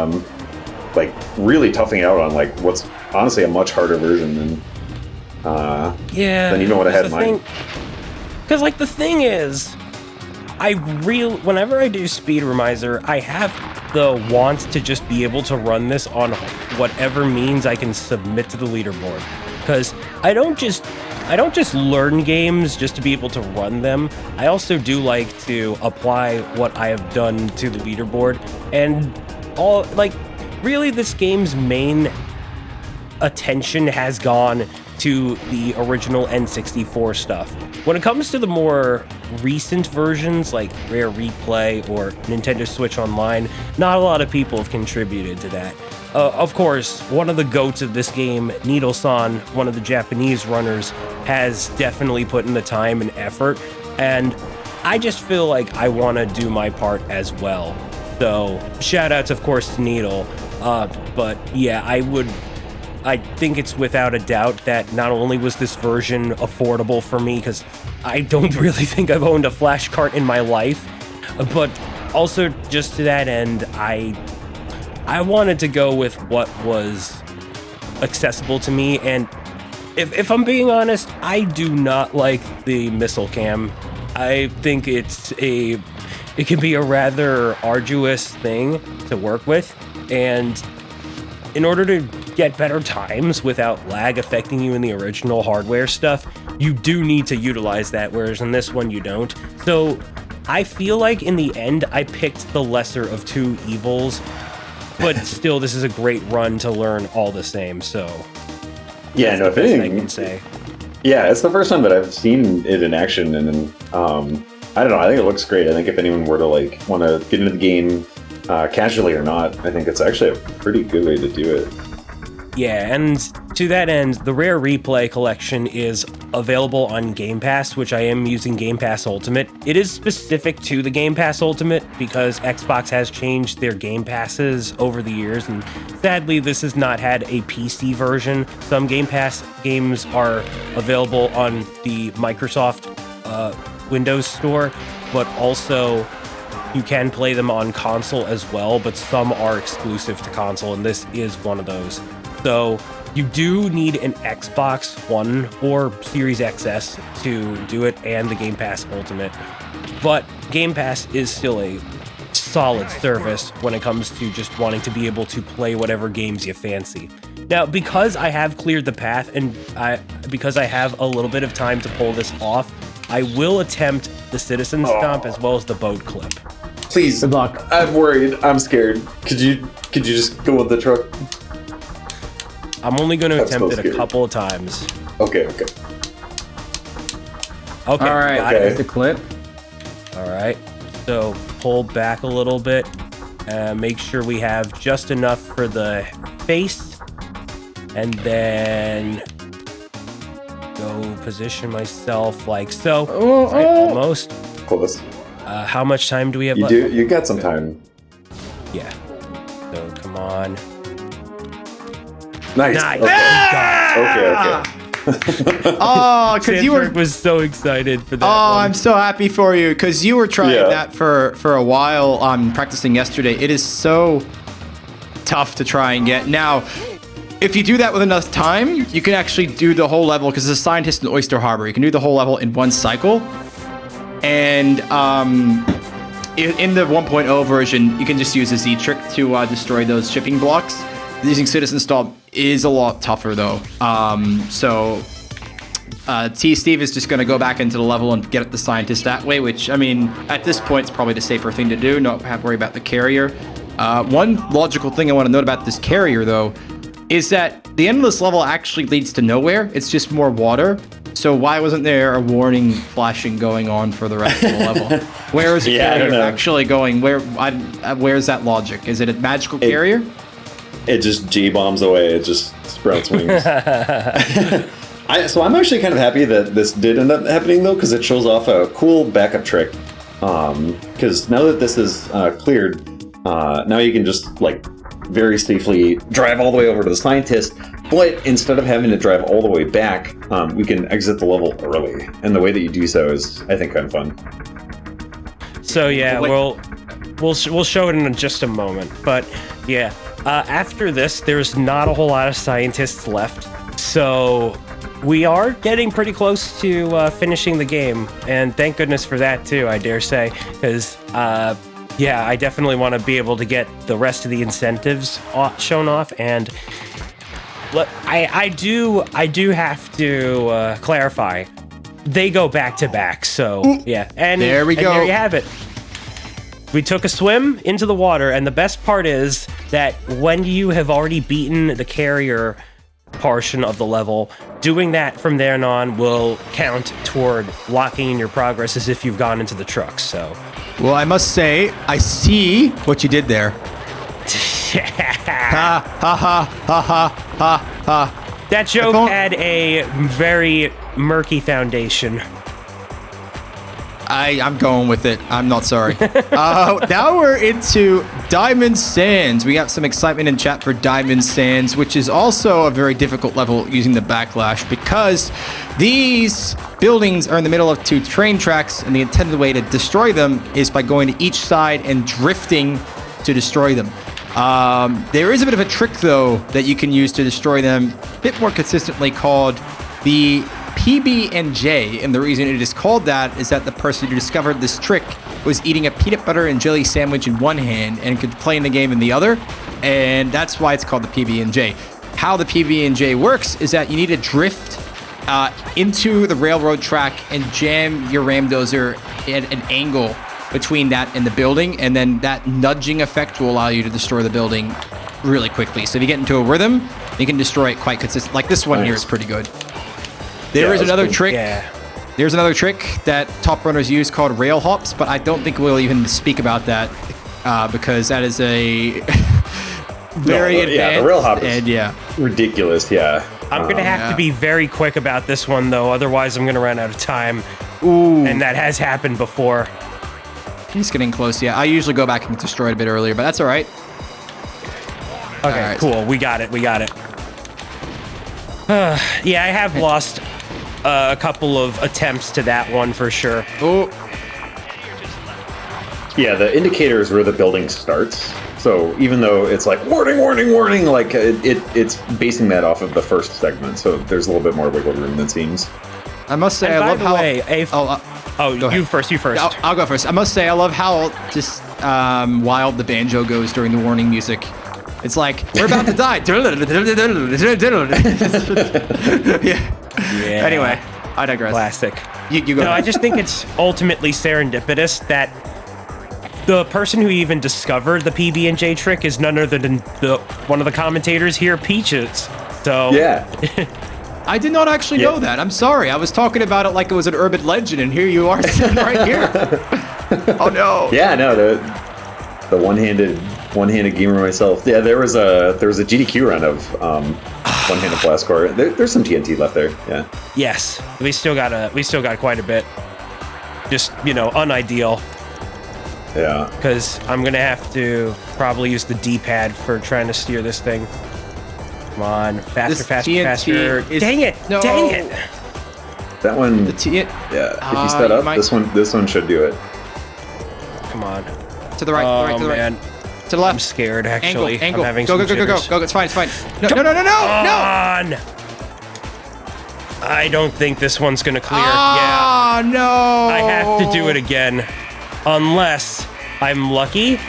like really toughing out on like what's honestly a much harder version than even what I had in mind. Because like the thing is, whenever I do Speedromizer, I have the want to just be able to run this on whatever means I can submit to the leaderboard. Because I don't just learn games just to be able to run them. I also do like to apply what I have done to the leaderboard. And really this game's main attention has gone to the original N64 stuff. When it comes to the more recent versions like Rare Replay or Nintendo Switch Online, not a lot of people have contributed to that. Of course, one of the goats of this game, Needle-san, one of the Japanese runners, has definitely put in the time and effort, and I just feel like I want to do my part as well. So, shout-outs, of course, to Needle, but yeah, I think it's without a doubt that not only was this version affordable for me, because I don't really think I've owned a flash cart in my life, but also just to that end, I wanted to go with what was accessible to me, and if I'm being honest, I do not like the missile cam. I think it's it can be a rather arduous thing to work with. And in order to get better times without lag affecting you in the original hardware stuff, you do need to utilize that, whereas in this one you don't. So I feel like in the end, I picked the lesser of two evils, but still, this is a great run to learn all the same. So yeah, no, if anything, I can say. Yeah, it's the first time that I've seen it in action, and I don't know. I think it looks great. I think if anyone were to like want to get into the game casually or not, I think it's actually a pretty good way to do it. Yeah, and to that end, the Rare Replay collection is available on Game Pass, which I am using Game Pass Ultimate. It is specific to the Game Pass Ultimate because Xbox has changed their Game Passes over the years, and sadly, this has not had a PC version. Some Game Pass games are available on the Microsoft Windows Store, but also you can play them on console as well, but some are exclusive to console, and this is one of those. So you do need an Xbox One or Series XS to do it, and the Game Pass Ultimate. But Game Pass is still a solid service when it comes to just wanting to be able to play whatever games you fancy. Now, because I have cleared the path and because I have a little bit of time to pull this off, I will attempt the Citizen Stomp as well as the boat clip. Please. Good luck. I'm worried. I'm scared. Could you just go with the truck? I'm only going to That's attempt so it a scary. couple of times. Okay. Okay. All right, got okay. it. the clip. All right. So pull back a little bit. Make sure we have just enough for the face. And then go position myself like so. Right, almost. Close. How much time do we have You left? do. You got some time. Yeah. So come on. Nice. Nice. Okay. Oh, because you were. Sandberg was so excited for that. Oh, one. I'm so happy for you because you were trying Yeah. that for a while. Practicing yesterday. It is so tough to try and get. Now, if you do that with enough time, you can actually do the whole level because as a scientist in Oyster Harbor, you can do the whole level in one cycle. And in the 1.0 version, you can just use a Z trick to destroy those shipping blocks. Using Citizen Stomp is a lot tougher though. Steve is just going to go back into the level and get at the scientist that way, which, I mean, at this point, it's probably the safer thing to do, not have to worry about the carrier. One logical thing I want to note about this carrier, though, is that the end of this level actually leads to nowhere. It's just more water. So why wasn't there a warning flashing going on for the rest of the level? Where is the carrier actually going? Where's that logic? Is it a magical carrier? It just J-bombs away. It just sprouts wings. So I'm actually kind of happy that this did end up happening, though, because it shows off a cool backup trick. Because now that this is cleared, now you can just, like, very safely drive all the way over to the scientist, but instead of having to drive all the way back, we can exit the level early. And the way that you do so is, I think, kind of fun. So yeah, we'll show it in just a moment. But yeah, after this, there's not a whole lot of scientists left. So we are getting pretty close to finishing the game, and thank goodness for that too, I dare say, because yeah, I definitely want to be able to get the rest of the incentives shown off. And I do have to clarify, they go back to back. So yeah, and there we go. There you have it. We took a swim into the water, and the best part is that when you have already beaten the carrier portion of the level, doing that from there on will count toward locking in your progress as if you've gone into the truck. So, well, I must say, I see what you did there. Ha ha ha ha ha ha ha. That joke had a very murky foundation. I'm going with it. I'm not sorry. Now we're into Diamond Sands. We got some excitement in chat for Diamond Sands, which is also a very difficult level using the backlash because these buildings are in the middle of two train tracks, and the intended way to destroy them is by going to each side and drifting to destroy them. There is a bit of a trick, though, that you can use to destroy them a bit more consistently called the PB&J, and the reason it is called that is that the person who discovered this trick was eating a peanut butter and jelly sandwich in one hand and could play in the game in the other, and that's why it's called the PB&J. How the PB&J works is that you need to drift into the railroad track and jam your ramdozer at an angle between that and the building, and then that nudging effect will allow you to destroy the building really quickly. So if you get into a rhythm, you can destroy it quite consistent. Like this one here is pretty good. There is another trick. Yeah. There's another trick that top runners use called rail hops, but I don't think we'll even speak about that because that is a very advanced. Yeah, the rail hop is ridiculous. Yeah. I'm going to have to be very quick about this one, though. Otherwise, I'm going to run out of time. Ooh. And that has happened before. He's getting close, yeah. I usually go back and destroy it a bit earlier, but that's all right. Okay, cool. We got it. Yeah, I have lost a couple of attempts to that one for sure. Oh. Yeah, the indicator is where the building starts. So even though it's like warning, like it's basing that off of the first segment. So there's a little bit more wiggle room than it seems. I must say, and I love how. You first. I'll go first. I must say, I love how just wild the banjo goes during the warning music. It's like, we're about to die. Yeah. Anyway, I digress. Classic. You go. No, I just think it's ultimately serendipitous that the person who even discovered the PB&J trick is none other than one of the commentators here, Peaches. So yeah. I did not actually know that. I'm sorry. I was talking about it like it was an urban legend, and here you are sitting right here. Oh no. Yeah, no, the one-handed gamer myself. Yeah, there was a GDQ run of one-handed blast core. There's some TNT left there. Yeah. Yes, we still got quite a bit. Just unideal. Yeah. Because I'm gonna have to probably use the D-pad for trying to steer this thing. Come on, faster. Dang it! That one. The T. Yeah. If you set up, this one should do it. Come on. To the right. To the man. right. To the left. I'm scared. Actually, Angle. I'm having go. It's fine. No. Come on! I don't think this one's gonna clear. Oh, yeah. No! I have to do it again, unless I'm lucky.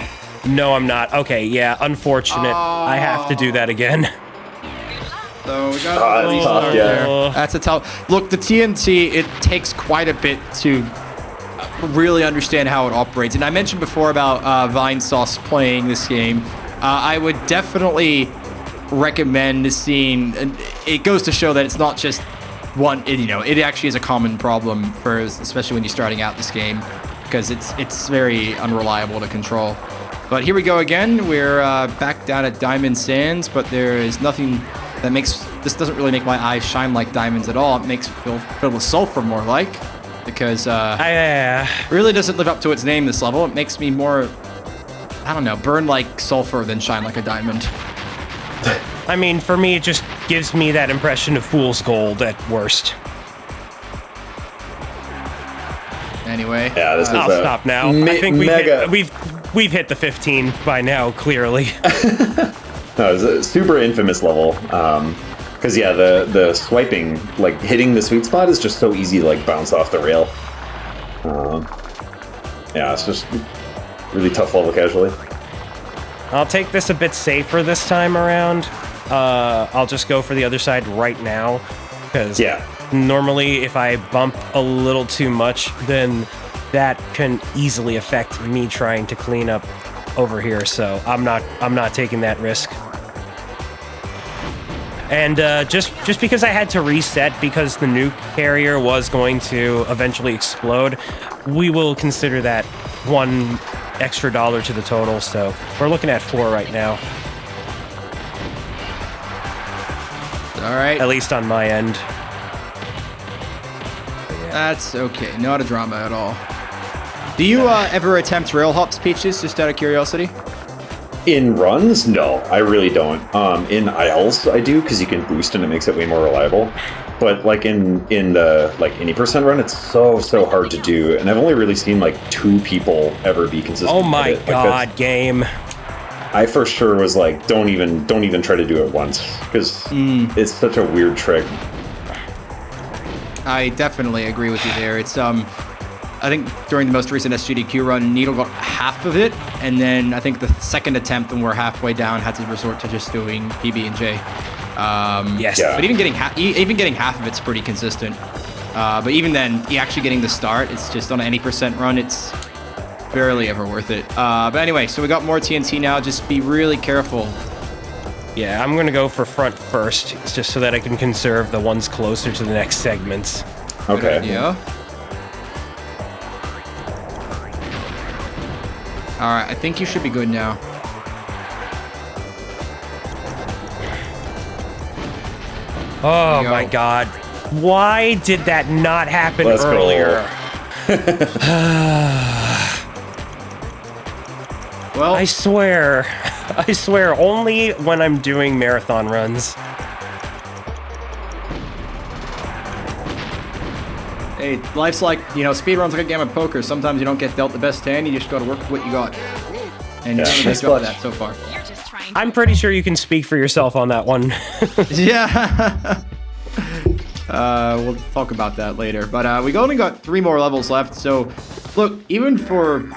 No, I'm not. Okay, yeah, unfortunate. I have to do that again. So we got there. That's a tough. Look, the TNT, it takes quite a bit to really understand how it operates. And I mentioned before about Vine Sauce playing this game. I would definitely recommend seeing. And it goes to show that it's not just one. It actually is a common problem especially when you're starting out this game, because it's very unreliable to control. But here we go again. We're back down at Diamond Sands, but there is nothing that this doesn't really make my eyes shine like diamonds at all. It makes it filled with sulfur more like, because really doesn't live up to its name, this level. It makes me more, I don't know, burn like sulfur than shine like a diamond. I mean, for me, it just gives me that impression of fool's gold at worst. Anyway, yeah, this is I'll stop now. I think we've hit the 15 by now, clearly. No, it's a super infamous level. Because yeah, the swiping, like hitting the sweet spot, is just so easy to like bounce off the rail. Yeah, it's just really tough level casually. I'll take this a bit safer this time around. I'll just go for the other side right now, because normally if I bump a little too much, then that can easily affect me trying to clean up over here. So I'm not taking that risk. And just because I had to reset because the nuke carrier was going to eventually explode, we will consider that $1 extra to the total. So we're looking at 4 right now. All right. At least on my end. That's okay. Not a drama at all. Do you ever attempt rail hops, Peaches, just out of curiosity? In runs, no, I really don't. In aisles, I do, because you can boost and it makes it way more reliable. But like in the like any % run, it's so hard to do, and I've only really seen like 2 people ever be consistent. Oh my god, game! I for sure was like, don't even try to do it once, because it's such a weird trick. I definitely agree with you there. It's I think during the most recent SGDQ run, Needle got half of it, and then I think the second attempt when we're halfway down had to resort to just doing PB and J. Yes. Yeah. But even getting half of it's pretty consistent. But even then, actually getting the start, it's just on an any percent run, it's barely ever worth it. But anyway, so we got more TNT now. Just be really careful. Yeah, I'm gonna go for front first, just so that I can conserve the ones closer to the next segments. Okay. Yeah. All right, I think you should be good now. Oh Yo. my god. Why did that not happen Let's go. earlier? Well, I swear, only when I'm doing marathon runs. hey, life's like, speedrun's like a game of poker. Sometimes you don't get dealt the best hand, you just gotta work with what you got. And you're doing a good job of that so far. You're just trying I'm pretty sure you can speak for yourself on that one. Yeah. We'll talk about that later. But we only got 3 more levels left. So, look, even for,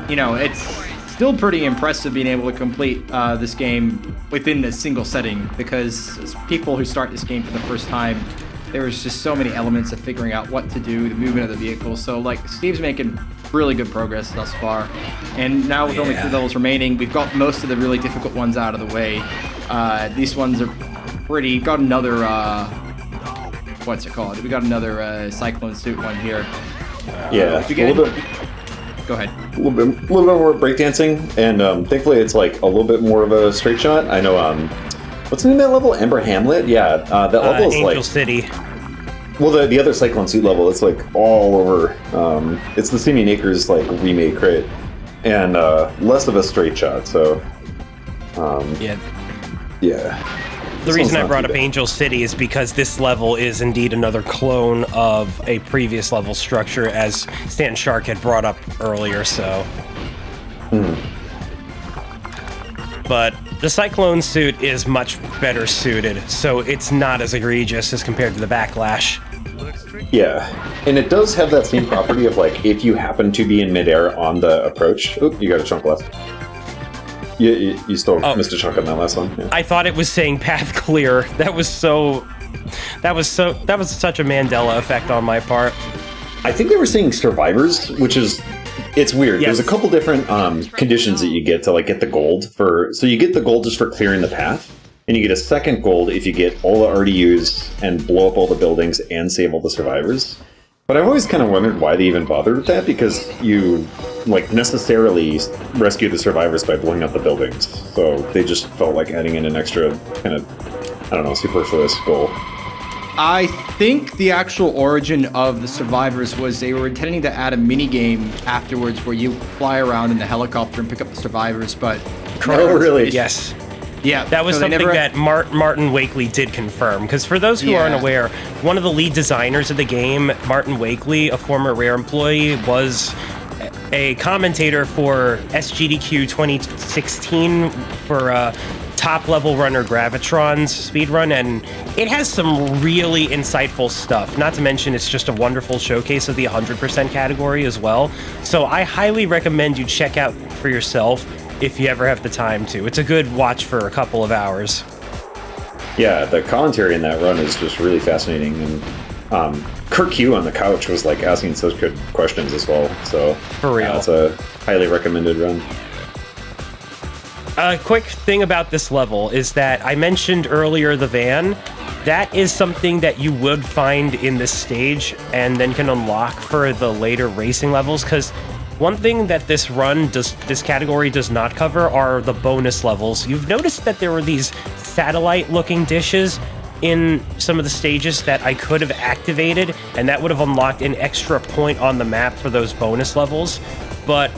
it's still pretty impressive being able to complete this game within a single setting, because as people who start this game for the first time, there's just so many elements of figuring out what to do, the movement of the vehicle. So, like, Steve's making really good progress thus far. And now with only 3 levels remaining, we've got most of the really difficult ones out of the way. These ones are pretty... Got another... what's it called? We got another Cyclone Suit one here. Yeah. If you get... A little bit. Go ahead. A little bit more breakdancing, and thankfully it's like a little bit more of a straight shot. I know, what's the name of that level? Ember Hamlet? Yeah, that level is Angel like... City. Well, the other Cyclone Suit level, it's like all over. It's the Simeon Acres like remake, right? And less of a straight shot, so... Yeah. Yeah. The reason I brought up Angel City is because this level is indeed another clone of a previous level structure, as Stan Shark had brought up earlier, so... But the Cyclone Suit is much better suited, so it's not as egregious as compared to the Backlash. Yeah, and it does have that same property of like, if you happen to be in midair on the approach... Oop, you got a chunk left. You still missed a chunk on that last one. Yeah. I thought it was saying path clear. That was such a Mandela effect on my part. I think they were saying survivors, which is... It's weird. Yes. There's a couple different conditions that you get to like get the gold for. So you get the gold just for clearing the path, and you get a second gold if you get all the RDUs and blow up all the buildings and save all the survivors. But I've always kind of wondered why they even bothered with that, because you like necessarily rescue the survivors by blowing up the buildings. So they just felt like adding in an extra kind of, I don't know, superfluous goal. I think the actual origin of the survivors was they were intending to add a mini game afterwards where you fly around in the helicopter and pick up the survivors, but... Oh, really? Yes. Yeah. That was so something that Martin Wakely did confirm. Because for those who aren't aware, one of the lead designers of the game, Martin Wakely, a former Rare employee, was a commentator for SGDQ 2016 for top-level runner Gravitron's speedrun, and it has some really insightful stuff. Not to mention, it's just a wonderful showcase of the 100% category as well. So I highly recommend you check out for yourself if you ever have the time to. It's a good watch for a couple of hours. Yeah, the commentary in that run is just really fascinating, and Kirk Hugh on the couch was like asking such good questions as well. So For real. It's a highly recommended run. A quick thing about this level is that I mentioned earlier the van. That is something that you would find in this stage and then can unlock for the later racing levels, because one thing that this category does not cover are the bonus levels. You've noticed that there were these satellite-looking dishes in some of the stages that I could have activated, and that would have unlocked an extra point on the map for those bonus levels. But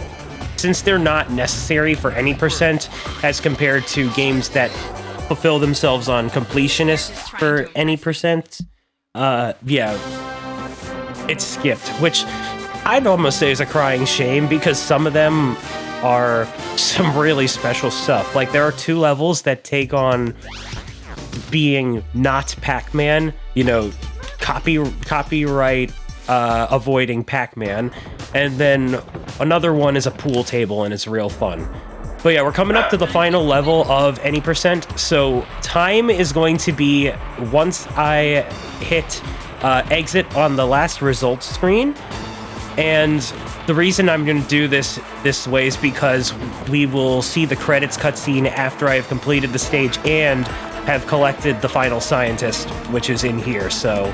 since they're not necessary for any percent as compared to games that fulfill themselves on completionists for any percent, it's skipped, which I'd almost say is a crying shame, because some of them are some really special stuff. Like, there are 2 levels that take on being not Pac-Man, copyright avoiding Pac-Man. And then another one is a pool table, and it's real fun. But yeah, we're coming up to the final level of any percent. So time is going to be once I hit exit on the last results screen. And the reason I'm going to do this way is because we will see the credits cutscene after I have completed the stage and have collected the final scientist, which is in here. So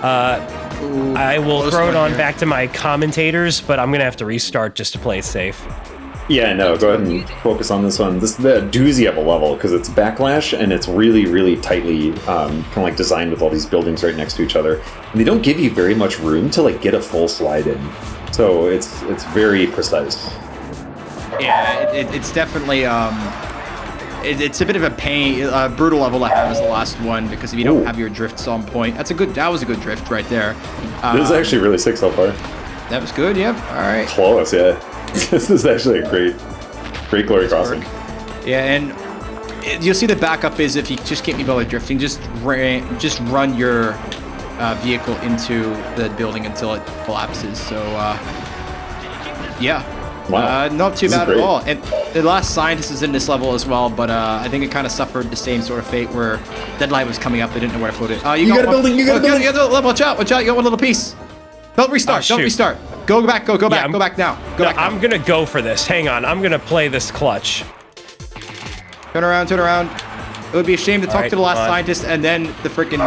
I will throw it on back to my commentators, but I'm going to have to restart just to play it safe. Yeah, no, go ahead and focus on this one. This is the doozy of a level because it's backlash and it's really, really tightly kind of like designed with all these buildings right next to each other. And they don't give you very much room to like get a full slide in. So it's very precise. Yeah, it's definitely it's a bit of a pain, brutal level to have as the last one because if you don't have your drifts on point, that was a good drift right there. This is actually really sick so far. That was good. Yep. All right. Close, yeah. This is actually a great glory crossing. Yeah, and you'll see the backup is if you just can't be able to drifting, just run your vehicle into the building until it collapses. So yeah, wow, not too bad at all. And the last scientist is in this level as well, but I think it kind of suffered the same sort of fate where deadline was coming up, they didn't know where to put it. You got a building. You got a building. Watch out! You got one little piece. Don't restart. Don't restart. Go back. Go back. Go back now. Go back now. I'm gonna go for this. Hang on. I'm gonna play this clutch. Turn around. It would be a shame to talk to the last scientist and then the freaking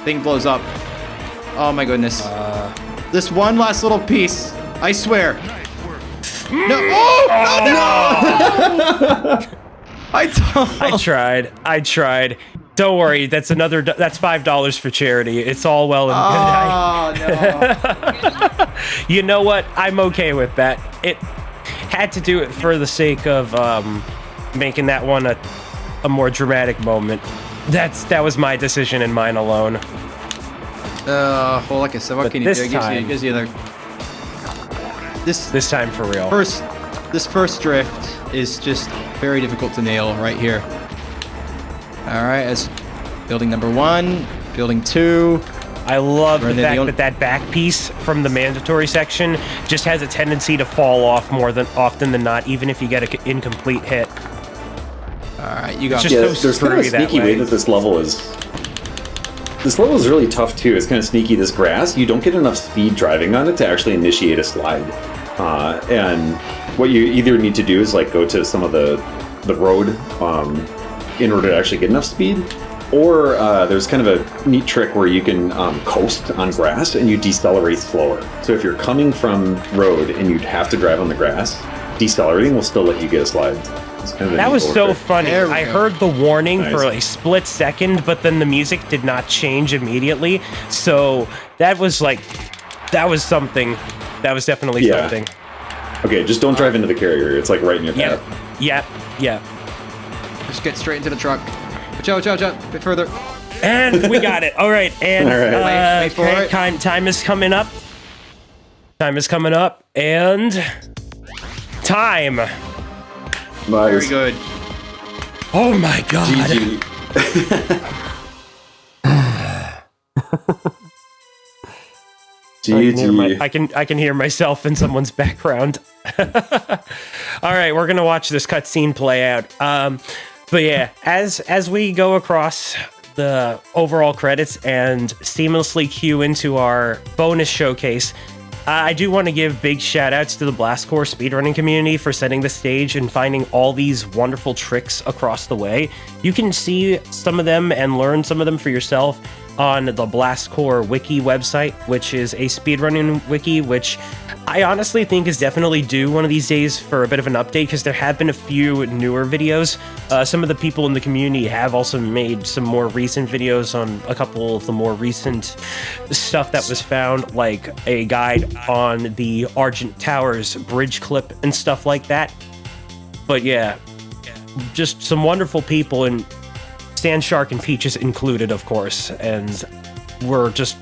thing blows up. Oh my goodness. This one last little piece. I swear. No. Oh no! I tried. Don't worry, that's $5 for charity. It's all well and good. Oh, no. You know what? I'm okay with that. It had to do it for the sake of making that one a more dramatic moment. That was my decision and mine alone. Well, like I said, what can you do? It gives you another... This time for real. This first drift is just very difficult to nail right here. All right, as building number 1, building 2. I love the fact that back piece from the mandatory section just has a tendency to fall off more often than not, even if you get an incomplete hit. All right, you got. There's kind of a sneaky way that this level is. This level is really tough too. It's kind of sneaky. This grass, you don't get enough speed driving on it to actually initiate a slide. And what you either need to do is like go to some of the road. In order to actually get enough speed, or there's kind of a neat trick where you can coast on grass and you decelerate slower. So if you're coming from road and you'd have to drive on the grass, decelerating will still let you get a slide. Kind of that was so funny. I heard the warning for a split second, but then the music did not change immediately. So that was something. That was definitely something. Okay, just don't drive into the carrier. It's like right in your path. Yeah. Just get straight into the truck. Watch out. A bit further. And we got it. All right. And wait for it. Time is coming up. And time. Nice. Very good. Oh my god. GG. I can hear myself in someone's background. All right, we're gonna watch this cutscene play out. But yeah, as we go across the overall credits and seamlessly cue into our bonus showcase, I do want to give big shout outs to the Blastcore speedrunning community for setting the stage and finding all these wonderful tricks across the way. You can see some of them and learn some of them for yourself on the Blastcore wiki website, which is a speedrunning wiki, which I honestly think is definitely due one of these days for a bit of an update, because there have been a few newer videos. Some of the people in the community have also made some more recent videos on a couple of the more recent stuff that was found, like a guide on the Argent Towers bridge clip and stuff like that. But yeah, just some wonderful people, and Sand Shark and Peaches included, of course, and we're just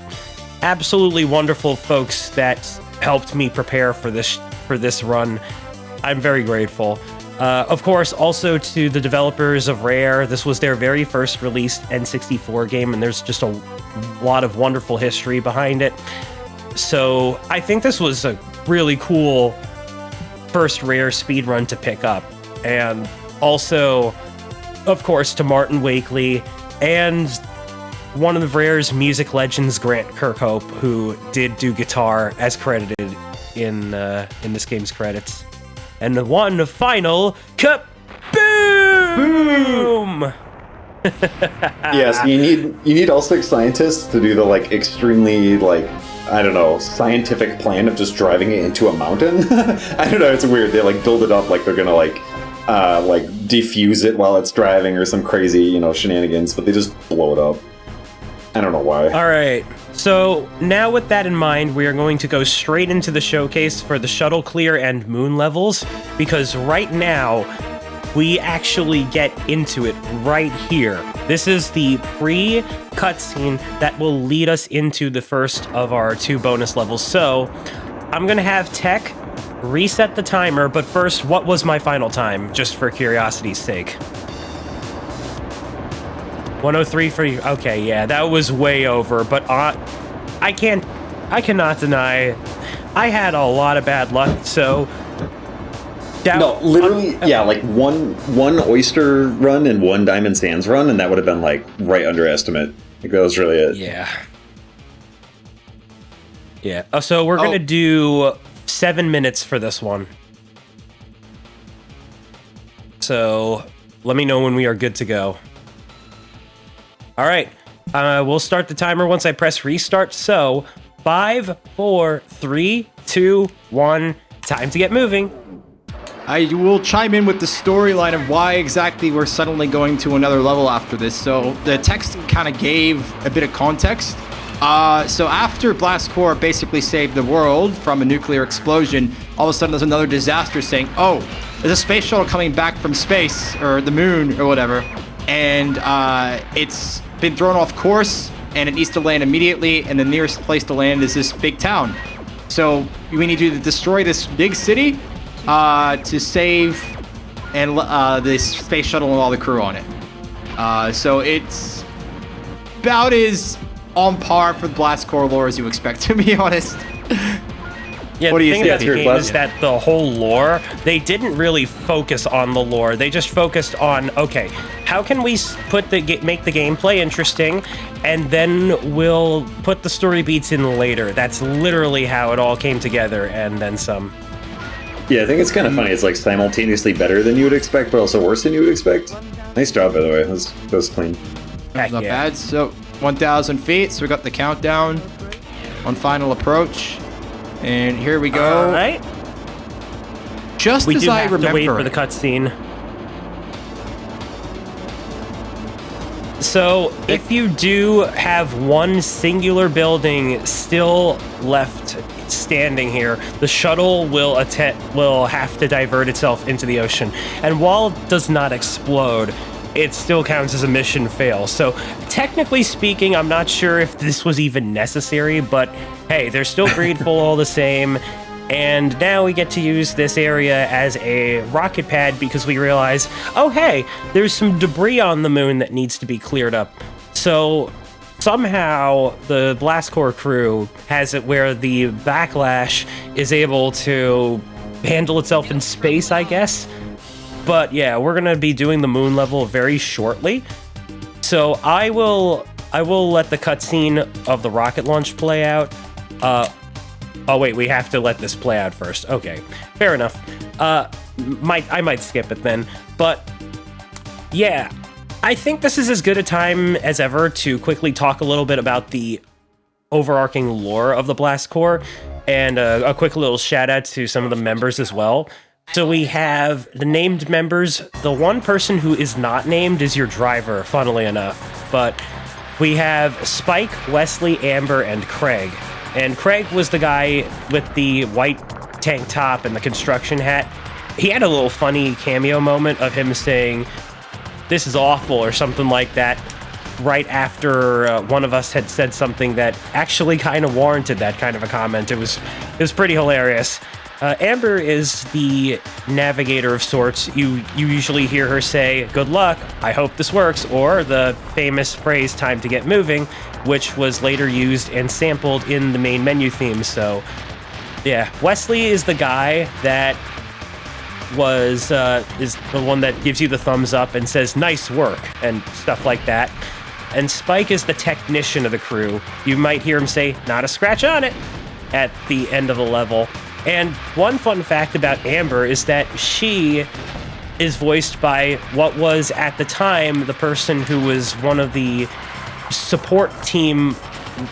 absolutely wonderful folks that helped me prepare for this run. I'm very grateful. Of course, also to the developers of Rare, this was their very first released N64 game, and there's just a lot of wonderful history behind it. So I think this was a really cool first Rare speedrun to pick up. And also, of course, to Martin Wakely and one of the Rare's music legends, Grant Kirkhope, who did do guitar as credited in this game's credits. And the one final boom. Yes, you need all 6 scientists to do the like extremely like, I don't know, scientific plan of just driving it into a mountain. I don't know, it's weird. They like build it up like they're gonna like defuse it while it's driving or some crazy, you know, shenanigans, but they just blow it up. I don't know why. All right. So now with that in mind, we are going to go straight into the showcase for the shuttle clear and moon levels, because right now we actually get into it right here. This is the pre-cutscene that will lead us into the first of our 2 bonus levels. So I'm going to have Tech reset the timer, but first, what was my final time, just for curiosity's sake? 103 for you. Okay, yeah, that was way over, but I cannot deny I had a lot of bad luck, so no, literally, yeah, like one oyster run and 1 diamond sands run, and that would have been like right under estimate. Like that was really it. Yeah. So we're gonna do 7 minutes for this one. So let me know when we are good to go. All right, we'll start the timer once I press restart. So 5, 4, 3, 2, 1, time to get moving. I will chime in with the storyline of why exactly we're suddenly going to another level after this. So the text kind of gave a bit of context. So after Blast Corps basically saved the world from a nuclear explosion, all of a sudden there's another disaster saying, oh, there's a space shuttle coming back from space, or the moon, or whatever, and it's been thrown off course, and it needs to land immediately, and the nearest place to land is this big town. So we need to destroy this big city to save and this space shuttle and all the crew on it. So it's about as on par for the Blast Corps lore as you expect, to be honest. Yeah, what do the you thing think? about the game is that the whole lore, they didn't really focus on the lore. They just focused on, okay, how can we make the gameplay interesting, and then we'll put the story beats in later. That's literally how it all came together, and then some. Yeah, I think it's kind of funny. It's like simultaneously better than you would expect, but also worse than you would expect. Nice job, by the way. That was clean. Heck Not yeah. bad. So 1,000 feet. So we got the countdown on final approach. And here we go. All right. Just We as do I have remember to wait for the it. cutscene. So, if you do have one singular building still left standing here, the shuttle will have to divert itself into the ocean. And while it does not explode, it still counts as a mission fail. So, technically speaking, I'm not sure if this was even necessary, but hey, they're still grateful all the same. And now we get to use this area as a rocket pad because we realize, oh hey, there's some debris on the moon that needs to be cleared up. So somehow the Blast Corps crew has it where the backlash is able to handle itself in space, I guess. But yeah, we're gonna be doing the moon level very shortly. So I will let the cutscene of the rocket launch play out. Oh wait, we have to let this play out first. Okay, fair enough. I might skip it then. But yeah, I think this is as good a time as ever to quickly talk a little bit about the overarching lore of the Blast Corps, and a quick little shout out to some of the members as well. So we have the named members. The one person who is not named is your driver, funnily enough. But we have Spike, Wesley, Amber, and Craig. And Craig was the guy with the white tank top and the construction hat. He had a little funny cameo moment of him saying, "This is awful," or something like that, right after one of us had said something that actually kind of warranted that kind of a comment. It was pretty hilarious. Amber is the navigator of sorts. You usually hear her say, "Good luck, I hope this works," or the famous phrase, "Time to get moving," which was later used and sampled in the main menu theme. So, yeah, Wesley is the guy that is the one that gives you the thumbs up and says, "Nice work," and stuff like that. And Spike is the technician of the crew. You might hear him say, "Not a scratch on it," at the end of the level. And one fun fact about Amber is that she is voiced by what was at the time the person who was one of the support team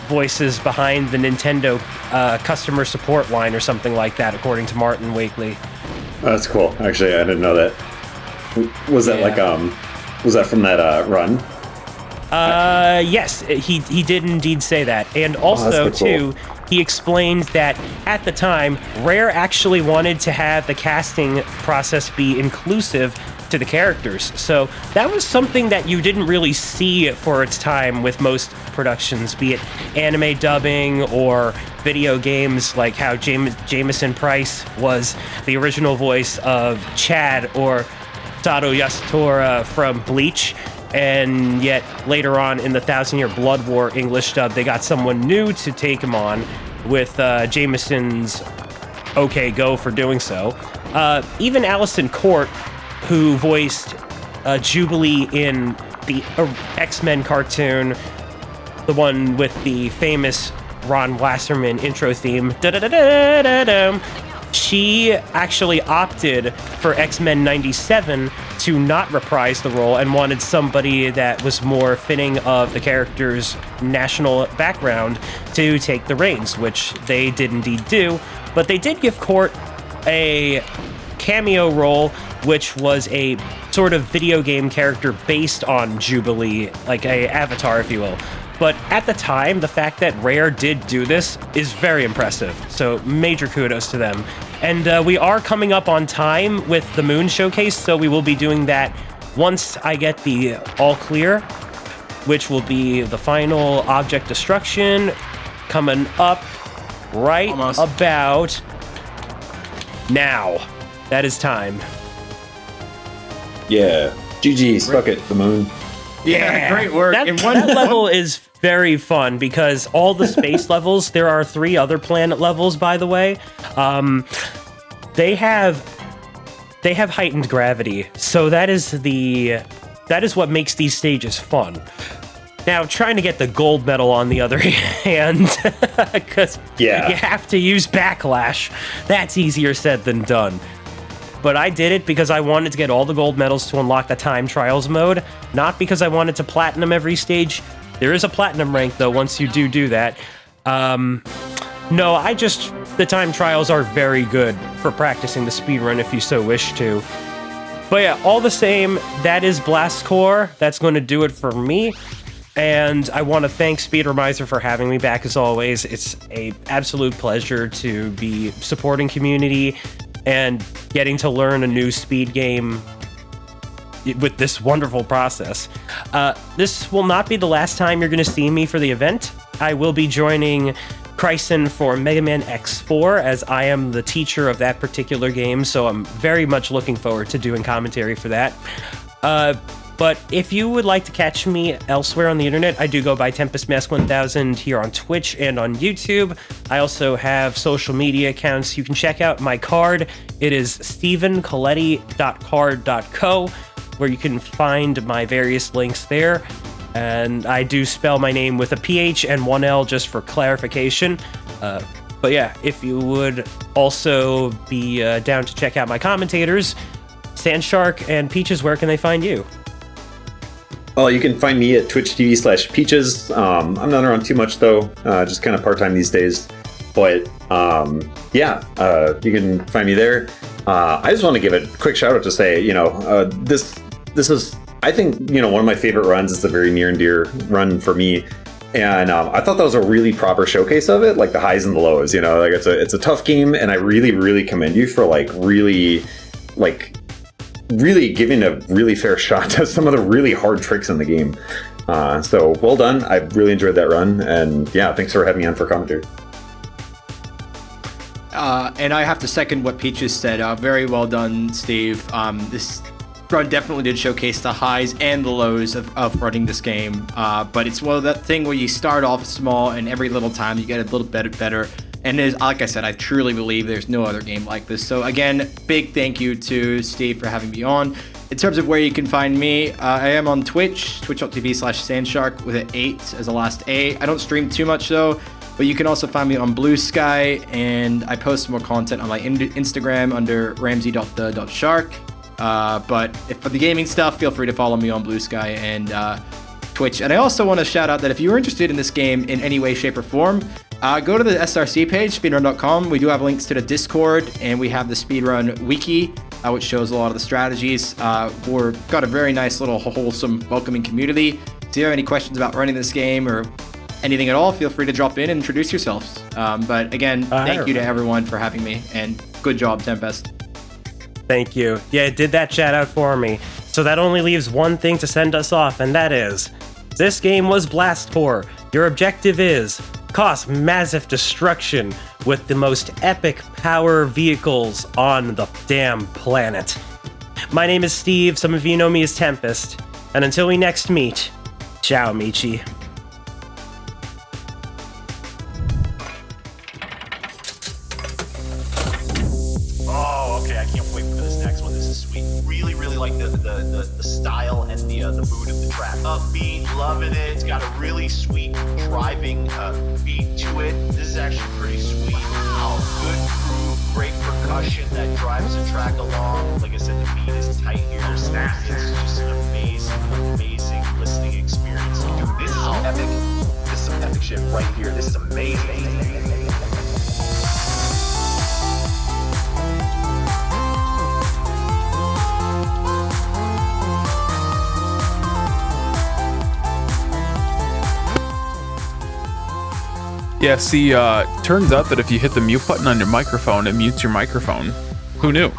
voices behind the Nintendo customer support line or something like that, according to Martin Wakely. Oh, that's cool. Actually, I didn't know that. Was that was that from that run? Yes, he did indeed say that. And also, too, he explained that at the time, Rare actually wanted to have the casting process be inclusive to the characters. So that was something that you didn't really see for its time with most productions, be it anime dubbing or video games, like how Jameson Price was the original voice of Chad or Sato Yasutora from Bleach. And yet later on in the 1,000-Year Blood War English dub, they got someone new to take him on with Jameson's okay go for doing so. Even Allison Court, who voiced Jubilee in the X-Men cartoon, the one with the famous Ron Wasserman intro theme, da-da-da-da-da-da, she actually opted for X-Men 97 to not reprise the role and wanted somebody that was more fitting of the character's national background to take the reins, which they did indeed do. But they did give Court a cameo role, which was a sort of video game character based on Jubilee, like a avatar, if you will. But at the time, the fact that Rare did do this is very impressive. So major kudos to them. And we are coming up on time with the Moon Showcase, so we will be doing that once I get the all clear, which will be the final object destruction coming up right about now. That is time. Yeah. GG's. Fuck it. The moon. Yeah, great work. That level is very fun because all the space levels, there are 3 other planet levels, by the way. They have heightened gravity, so that is what makes these stages fun. Now, trying to get the gold medal on the other hand, because you have to use backlash, that's easier said than done. But I did it because I wanted to get all the gold medals to unlock the time trials mode, not because I wanted to platinum every stage. There is a platinum rank, though, once you do that. No, the time trials are very good for practicing the speedrun if you so wish to. But yeah, all the same, that is Blast Core. That's going to do it for me. And I want to thank Speedromizer for having me back as always. It's an absolute pleasure to be supporting community and getting to learn a new speed game with this wonderful process. This will not be the last time you're going to see me for the event. I will be joining Chryson for Mega Man X4, as I am the teacher of that particular game, so I'm very much looking forward to doing commentary for that. But if you would like to catch me elsewhere on the internet, I do go by TempestMask1000 here on Twitch and on YouTube. I also have social media accounts. You can check out my card. It is stephencoletti.card.co, where you can find my various links there. And I do spell my name with a PH and 1 L just for clarification. But yeah, if you would also be down to check out my commentators, Sandshark and Peaches, where can they find you? Well, you can find me at twitch.tv/Peaches. I'm not around too much, though, just kind of part-time these days. But you can find me there. I just want to give a quick shout-out to say, this is, I think, one of my favorite runs. It's a very near and dear run for me. And I thought that was a really proper showcase of it, like the highs and the lows, like it's a tough game. And I really, really commend you for really giving a really fair shot to some of the really hard tricks in the game. So well done. I really enjoyed that run. And yeah, thanks for having me on for commentary. And I have to second what Peaches said. Very well done, Steve. This run definitely did showcase the highs and the lows of running this game. But it's one of that thing where you start off small, and every little time you get a little bit better. And like I said, I truly believe there's no other game like this. So again, big thank you to Steve for having me on. In terms of where you can find me, I am on Twitch, twitch.tv/sandshark with an 8 as the last A. I don't stream too much though, but you can also find me on Blue Sky, and I post more content on my Instagram under ramsey.the.shark. But for the gaming stuff, feel free to follow me on Blue Sky and Twitch. And I also want to shout out that if you're interested in this game in any way, shape, or form, go to the SRC page, speedrun.com. We do have links to the Discord, and we have the Speedrun Wiki, which shows a lot of the strategies. We've got a very nice little wholesome, welcoming community. If you have any questions about running this game or anything at all, feel free to drop in and introduce yourselves. But again, thank you to everyone for having me, and good job, Tempest. Thank you. Yeah, it did that chat out for me. So that only leaves one thing to send us off, and that is, this game was Blast Corps. Your objective is cause massive destruction with the most epic power vehicles on the damn planet. My name is Steve. Some of you know me as Tempest. And until we next meet, ciao, Michi. Oh, okay. I can't wait for this next one. This is sweet. Really, really like the style and the mood of the track. Upbeat, loving it. It's got a really sweet driving beat to it. This is actually pretty sweet. Wow. Good groove, great percussion that drives the track along. Like I said, the beat is tight here. It's just an amazing listening experience. Dude, this is epic. This is some epic shit right here. This is amazing. Yeah, see, turns out that if you hit the mute button on your microphone, it mutes your microphone. Who knew?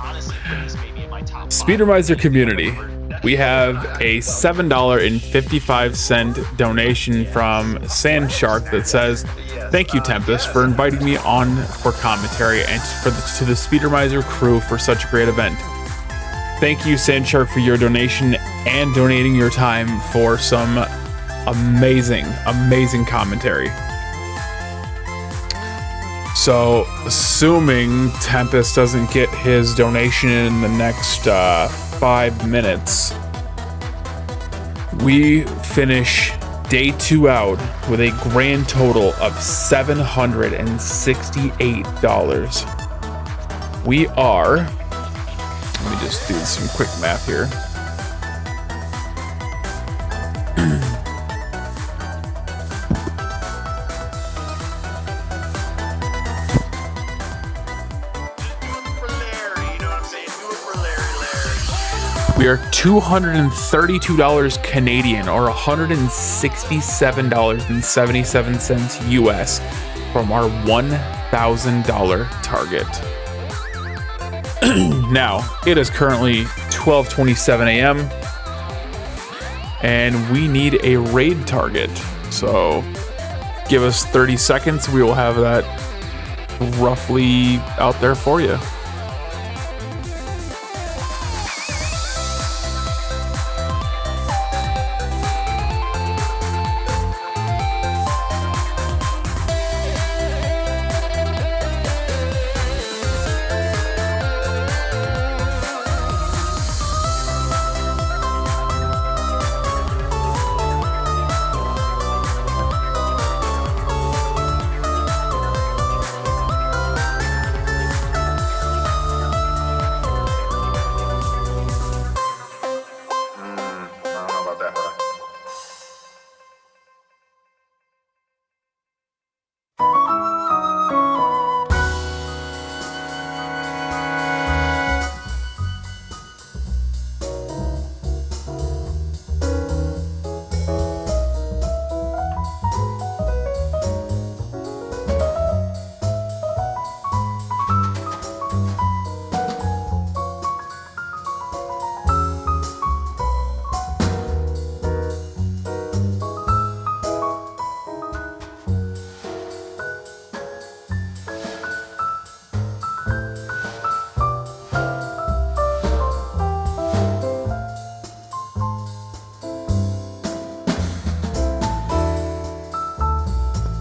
Speedromizer community. We have a $7.55 donation from Sandshark that says, "Thank you, Tempest, for inviting me on for commentary and to the Speedromizer crew for such a great event. Thank you, Sandshark, for your donation and donating your time for some amazing commentary." So, assuming Tempest doesn't get his donation in the next 5 minutes, we finish day 2 out with a grand total of $768. We are, let me just do some quick math here. We are $232 Canadian, or $167.77 US from our $1,000 target. Now, it is currently 12:27 a.m. and we need a raid target. So give us 30 seconds. We will have that roughly out there for you.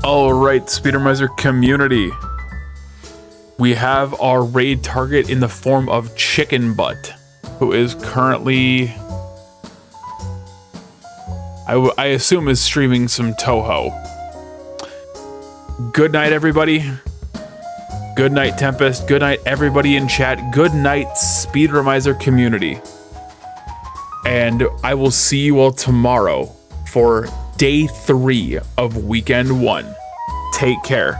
All right, Speedromizer community. We have our raid target in the form of Chicken Butt, who is currently, I assume, is streaming some Toho. Good night, everybody. Good night, Tempest. Good night, everybody in chat. Good night, Speedromizer community. And I will see you all tomorrow for day 3 of weekend 1. Take care.